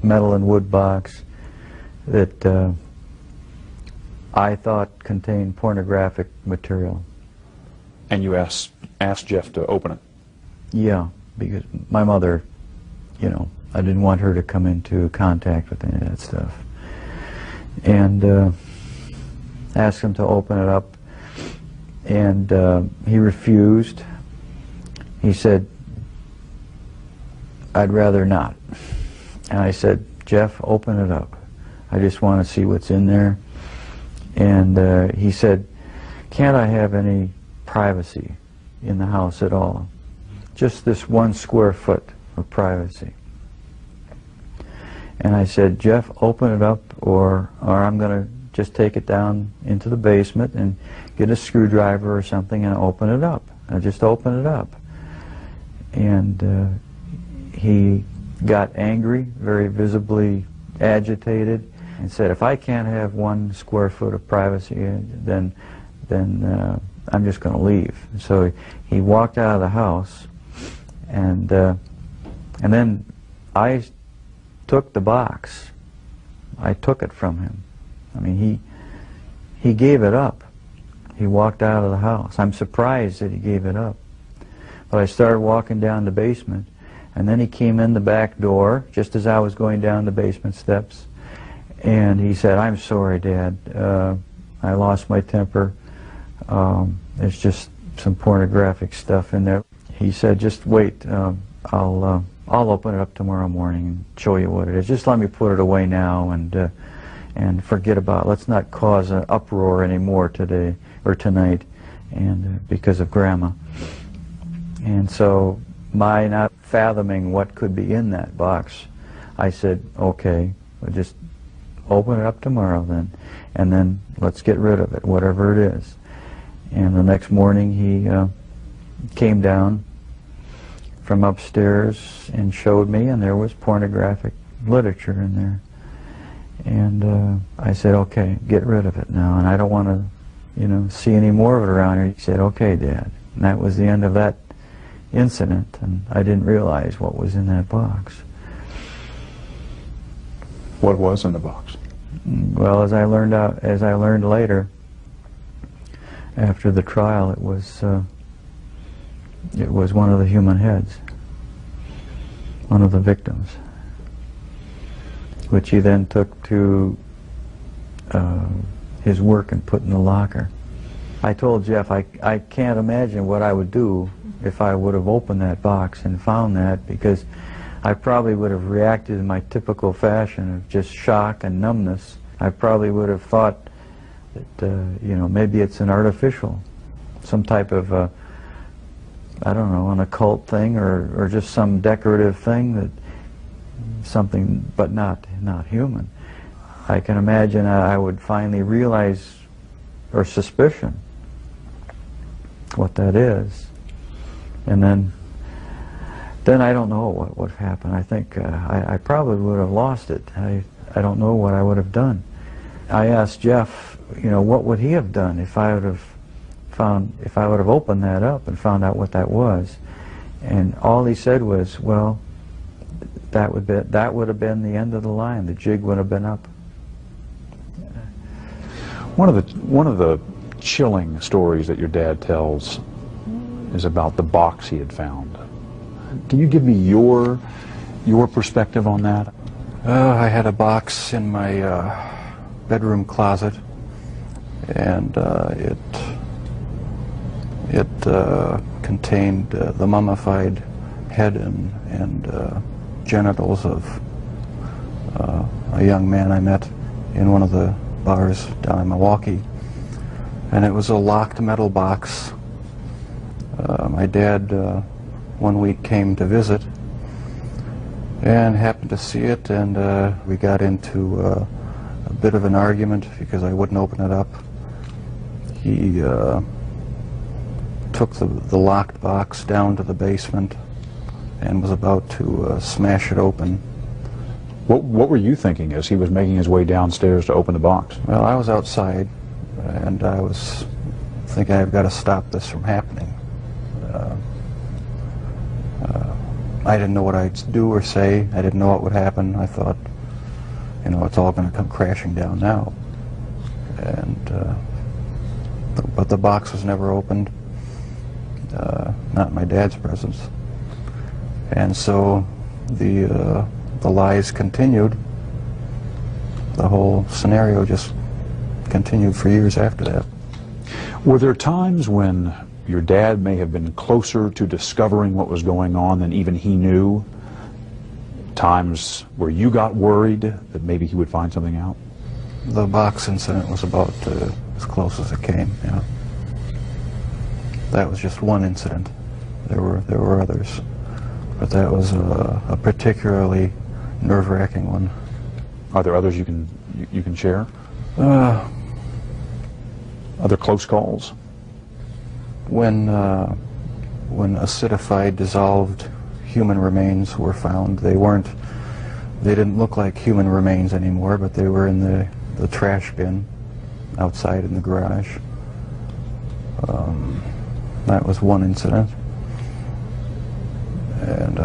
metal and wood box, that I thought contained pornographic material. And you asked Jeff to open it? Yeah, because my mother, you know, I didn't want her to come into contact with any of that stuff. And asked him to open it up, and he refused. He said, I'd rather not. And I said, Jeff, open it up. I just want to see what's in there. And he said, can't I have any privacy in the house at all? Just this 1 square foot of privacy. And I said, Jeff, open it up, or I'm going to just take it down into the basement and get a screwdriver or something and open it up. And just open it up. And he got angry, very visibly agitated, and said, if I can't have 1 square foot of privacy, then I'm just going to leave. So he walked out of the house, and then I took the box. I took it from him. I mean, he gave it up. he walked out of the house. I'm surprised that he gave it up. But I started walking down the basement, and then he came in the back door just as I was going down the basement steps, and he said, "I'm sorry, Dad. I lost my temper. There's just some pornographic stuff in there." He said, "Just wait. I'll open it up tomorrow morning and show you what it is. Just let me put it away now and forget about it. Let's not cause an uproar anymore today or tonight, and because of Grandma." And so, my not fathoming what could be in that box, I said, "Okay, we'll just open it up tomorrow then, and then let's get rid of it, whatever it is." And the next morning he came down from upstairs and showed me, and there was pornographic literature in there. And I said, "Okay, get rid of it now, and I don't want to, see any more of it around here." He said, "Okay, Dad." And that was the end of that incident, and I didn't realize what was in that box. What was in the box? Well, as I learned later, after the trial, it was one of the human heads, one of the victims, which he then took to his work and put in the locker. I told Jeff I can't imagine what I would do if I would have opened that box and found that, because I probably would have reacted in my typical fashion of just shock and numbness. I probably would have thought that, maybe it's an artificial, some type of, I don't know, an occult thing or just some decorative thing, that something, but not human. I can imagine I would finally realize, or suspicion, what that is. And then I don't know what would happen. I think I probably would have lost it. I don't know what I would have done. I asked Jeff, what would he have done if I would have opened that up and found out what that was. And all he said was, well, that would have been the end of the line. The jig would have been up. One of the chilling stories that your dad tells is about the box he had found. Can you give me your perspective on that? I had a box in my bedroom closet, and it contained the mummified head and genitals of a young man I met in one of the bars down in Milwaukee. And it was a locked metal box. My dad one week came to visit and happened to see it, and we got into a bit of an argument because I wouldn't open it up. He took the locked box down to the basement and was about to smash it open. What were you thinking as he was making his way downstairs to open the box? Well, I was outside, and I was thinking, I've got to stop this from happening. I didn't know what I'd do or say. I didn't know what would happen. I thought, it's all going to come crashing down now. And but the box was never opened, not in my dad's presence. And so the lies continued. The whole scenario just continued for years after that. Were there times when your dad may have been closer to discovering what was going on than even he knew? Times where you got worried that maybe he would find something out? The box incident was about as close as it came, yeah. That was just one incident. There were others, but that was a particularly nerve-wracking one. Are there others you can share? Other close calls? When acidified, dissolved human remains were found, they didn't look like human remains anymore, but they were in the trash bin outside in the garage. That was one incident, and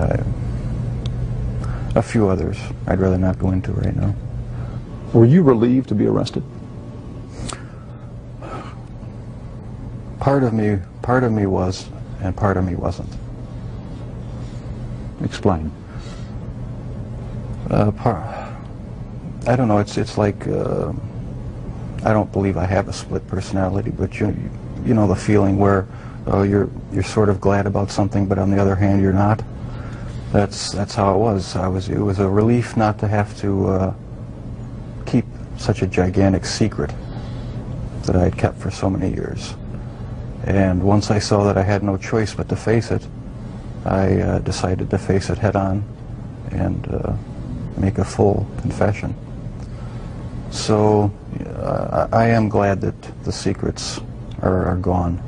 a few others I'd rather not go into right now. Were you relieved to be arrested? Part of me was, and part of me wasn't. Explain. I don't know. It's like I don't believe I have a split personality, but you know the feeling where you're sort of glad about something, but on the other hand you're not. That's how it was. It was a relief not to have to keep such a gigantic secret that I had kept for so many years. And once I saw that I had no choice but to face it, I decided to face it head on and make a full confession. So I am glad that the secrets are gone.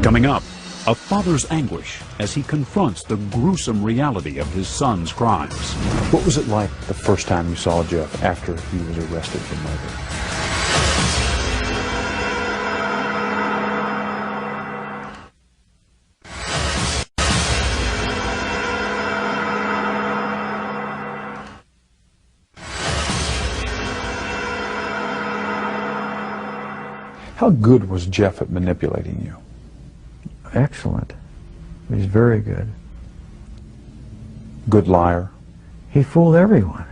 Coming up, a father's anguish as he confronts the gruesome reality of his son's crimes. What was it like the first time you saw Jeff after he was arrested for murder? How good was Jeff at manipulating you? Excellent. He's very good. Good liar? He fooled everyone.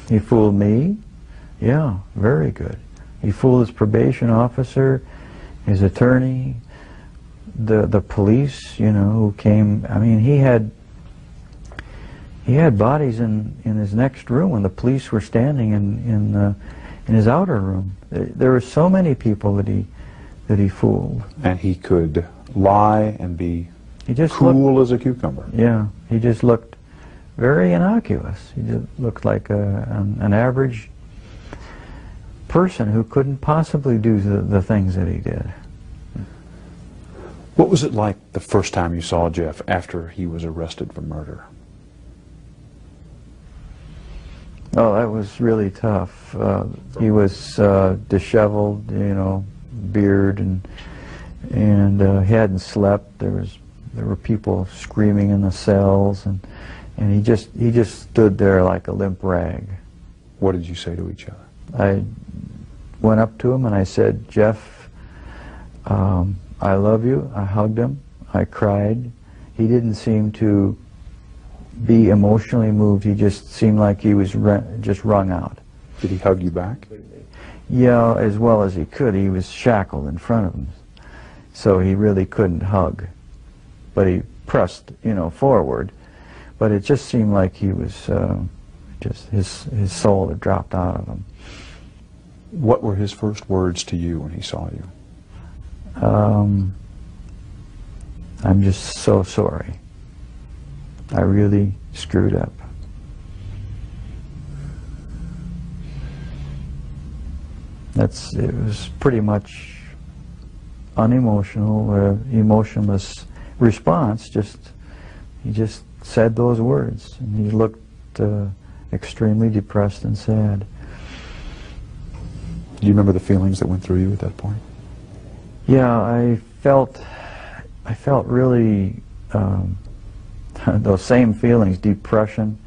He fooled me. Yeah, very good. He fooled his probation officer, his attorney, the police, you know, who came. I mean, he had bodies in his next room when the police were standing in his outer room. There were so many people that he fooled. And he could lie and be cool as a cucumber. Yeah, he just looked very innocuous. He just looked like an average person who couldn't possibly do the things that he did. What was it like the first time you saw Jeff after he was arrested for murder? Oh, that was really tough. He was disheveled, you know, beard, and he hadn't slept. There were people screaming in the cells, and he just stood there like a limp rag. What did you say to each other? I went up to him and I said, "Jeff, I love you." I hugged him. I cried. He didn't seem to be emotionally moved. He just seemed like he was just wrung out. Did he hug you back? Yeah, as well as he could. He was shackled in front of him, so he really couldn't hug. But he pressed, you know, forward. But it just seemed like he was just his soul had dropped out of him. What were his first words to you when he saw you? I'm just so sorry. I really screwed up. It was pretty much unemotional, emotionless response. He just said those words, and he looked extremely depressed and sad. Do you remember the feelings that went through you at that point? Yeah, I felt really those same feelings: depression,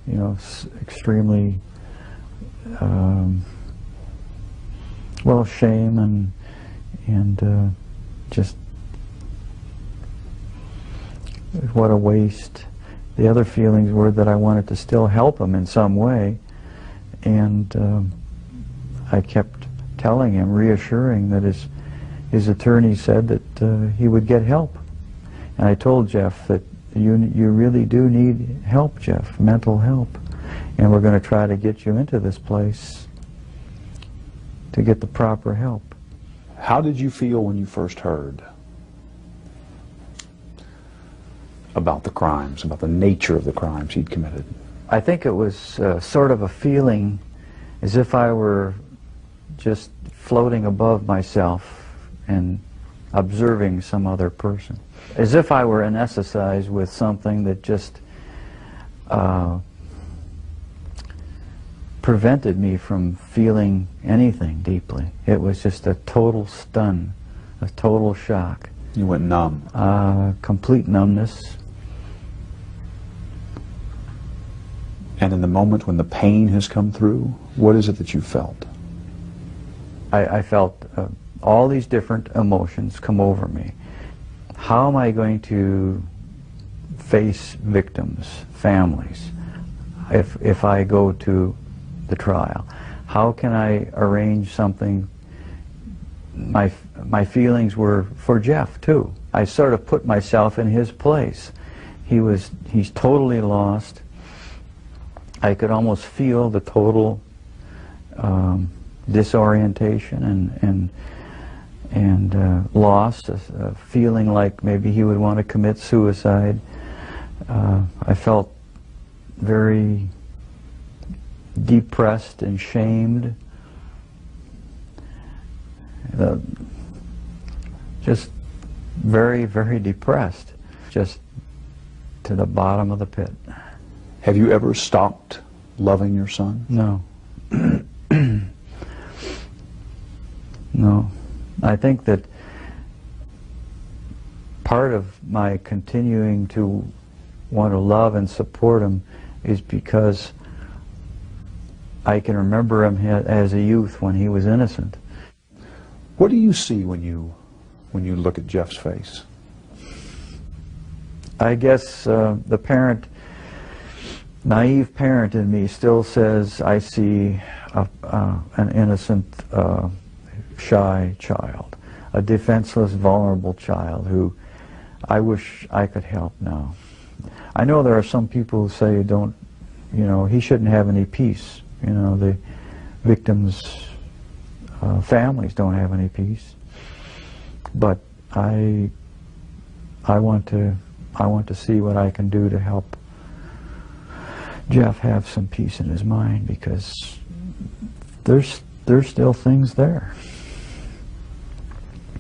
you know, extremely well, shame and just what a waste. The other feelings were that I wanted to still help him in some way, and I kept telling him, reassuring that his attorney said that he would get help. And I told Jeff that you really do need help, Jeff, mental help, and we're going to try to get you into this place to get the proper help. How did you feel when you first heard about the crimes, about the nature of the crimes he'd committed? I think it was sort of a feeling as if I were just floating above myself and observing some other person. As if I were anesthetized with something that just prevented me from feeling anything deeply. It was just a total stun, a total shock. You went numb. Complete numbness. And in the moment when the pain has come through, what is it that you felt? I felt all these different emotions come over me. How am I going to face victims, families, if I go to the trial? How can I arrange something? My feelings were for Jeff too. I sort of put myself in his place. He's totally lost. I could almost feel the total disorientation and loss, feeling like maybe he would want to commit suicide. I felt very depressed and shamed. Just very, very depressed, just to the bottom of the pit. Have you ever stopped loving your son? No. No. I think that part of my continuing to want to love and support him is because I can remember him as a youth when he was innocent. What do you see when you look at Jeff's face? I guess the parent, naive parent in me still says I see an innocent, shy child, a defenseless, vulnerable child who I wish I could help now. I know there are some people who say he shouldn't have any peace. The victims' families don't have any peace. But I want to see what I can do to help Jeff have some peace in his mind, because there's still things there.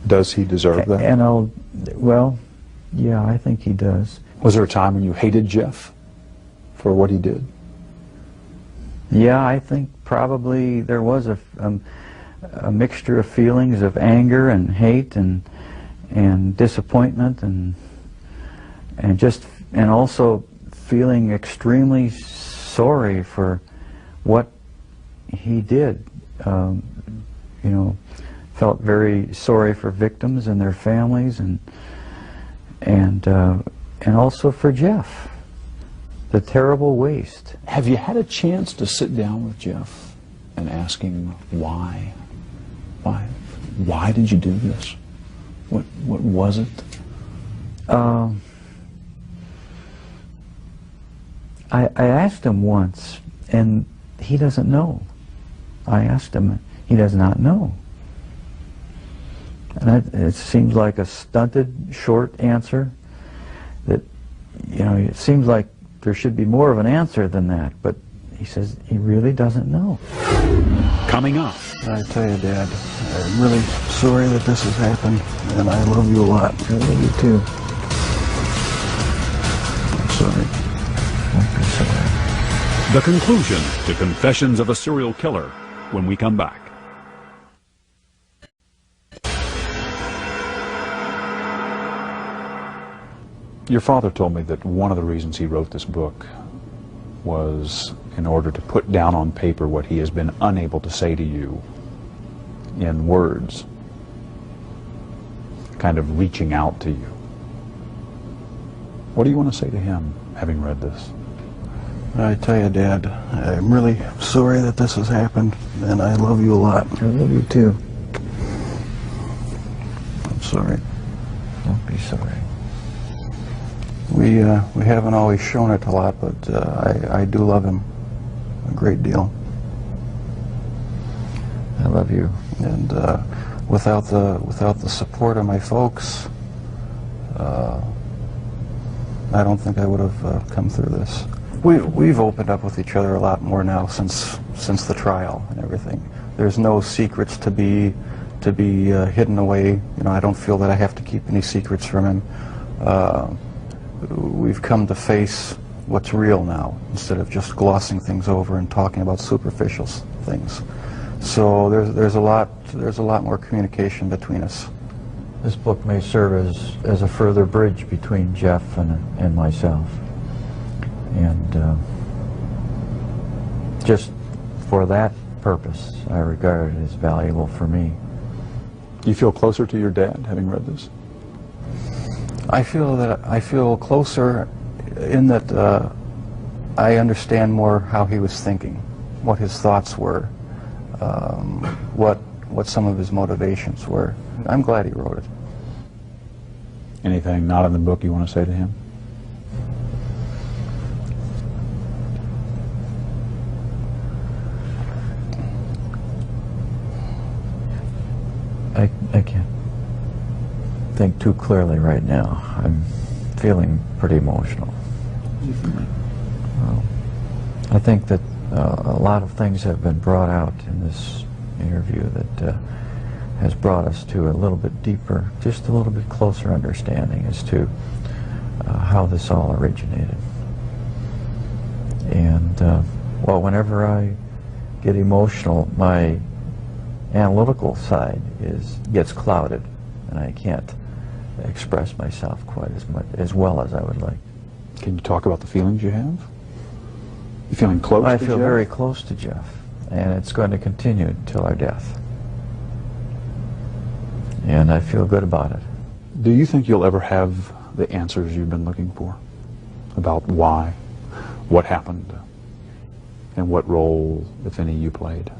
Does he deserve that? And well, yeah, I think he does. Was there a time when you hated Jeff for what he did? Yeah, I think probably there was a mixture of feelings of anger and hate and disappointment and also feeling extremely sorry for what he did. Felt very sorry for victims and their families, and also for Jeff, the terrible waste. Have you had a chance to sit down with Jeff and ask him why? Why did you do this? What was it? I asked him once, and he doesn't know. I asked him, he does not know. And it seems like a stunted, short answer. That, it seems like there should be more of an answer than that, but he says he really doesn't know. Coming up. I tell you, Dad, I'm really sorry that this has happened, and I love you a lot. I love you too. I'm sorry. Don't be sorry. The conclusion to Confessions of a Serial Killer when we come back. Your father told me that one of the reasons he wrote this book was in order to put down on paper what he has been unable to say to you in words, kind of reaching out to you. What do you want to say to him, having read this? I tell you, Dad, I'm really sorry that this has happened, and I love you a lot. I love you too. I'm sorry. Don't be sorry. We haven't always shown it a lot, but I do love him a great deal. I love you. And without the support of my folks, I don't think I would have come through this. We've opened up with each other a lot more now since the trial and everything. There's no secrets to be hidden away. I don't feel that I have to keep any secrets from him. We've come to face what's real now, instead of just glossing things over and talking about superficial things. So there's a lot more communication between us. This book may serve as a further bridge between Jeff and myself. And just for that purpose, I regard it as valuable for me. Do you feel closer to your dad having read this? I feel closer in that I understand more how he was thinking, what his thoughts were, what some of his motivations were. I'm glad he wrote it. Anything not in the book you want to say to him? I can't think too clearly right now. I'm feeling pretty emotional. Well, I think that a lot of things have been brought out in this interview that has brought us to a little bit deeper, just a little bit closer understanding as to how this all originated. And, well, whenever I get emotional, my analytical side gets clouded, and I can't express myself quite as well as I would like. Can you talk about the feelings you have? You feeling close to I Jeff? feel very close to Jeff, and it's going to continue until our death. And I feel good about it. Do you think you'll ever have the answers you've been looking for about why, what happened, and what role, if any, you played?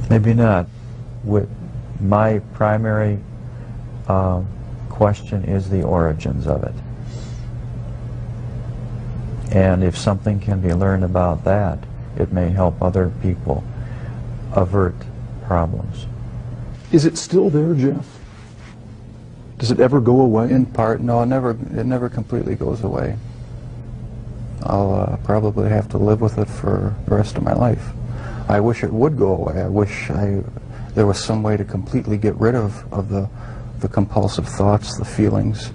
Maybe not. My primary question is the origins of it. And if something can be learned about that, it may help other people avert problems. Is it still there, Jeff? Does it ever go away? In part, no, it never completely goes away. I'll probably have to live with it for the rest of my life. I wish it would go away. I wish there was some way to completely get rid of the compulsive thoughts, the feelings.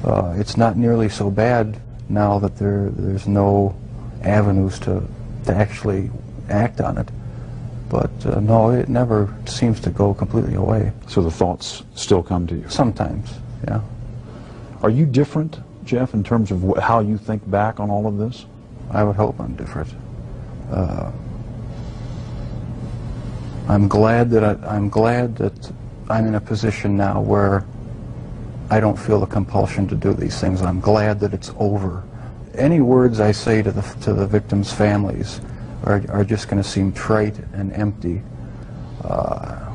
It's not nearly so bad now that there's no avenues to actually act on it. But no, it never seems to go completely away. So the thoughts still come to you? Sometimes, yeah. Are you different, Jeff, in terms of how you think back on all of this? I would hope I'm different. I'm glad that I'm in a position now where I don't feel the compulsion to do these things. I'm glad that it's over. Any words I say to the victims' families are just going to seem trite and empty. I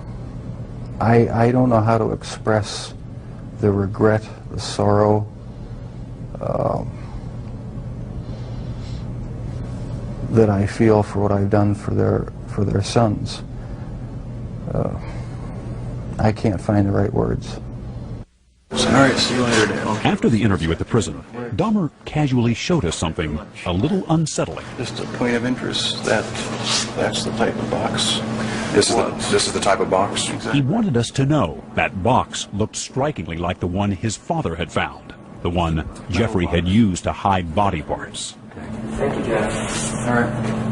don't know how to express the regret, the sorrow, that I feel for what I've done for their sons. I can't find the right words. All right, see you later, Dad. After the interview at the prison, Dahmer casually showed us something a little unsettling. Just a point of interest, that's the type of box. This is the type of box? He wanted us to know that box looked strikingly like the one his father had found, the one Jeffrey had used to hide body parts. Thank you, Jeff. All right.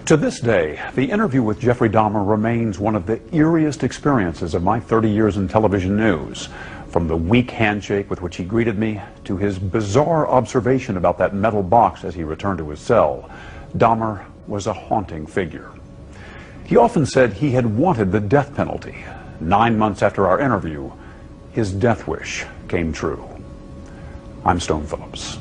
To this day, the interview with Jeffrey Dahmer remains one of the eeriest experiences of my 30 years in television news. From the weak handshake with which he greeted me to his bizarre observation about that metal box as he returned to his cell, Dahmer was a haunting figure. He often said he had wanted the death penalty. 9 months after our interview, his death wish came true. I'm Stone Phillips.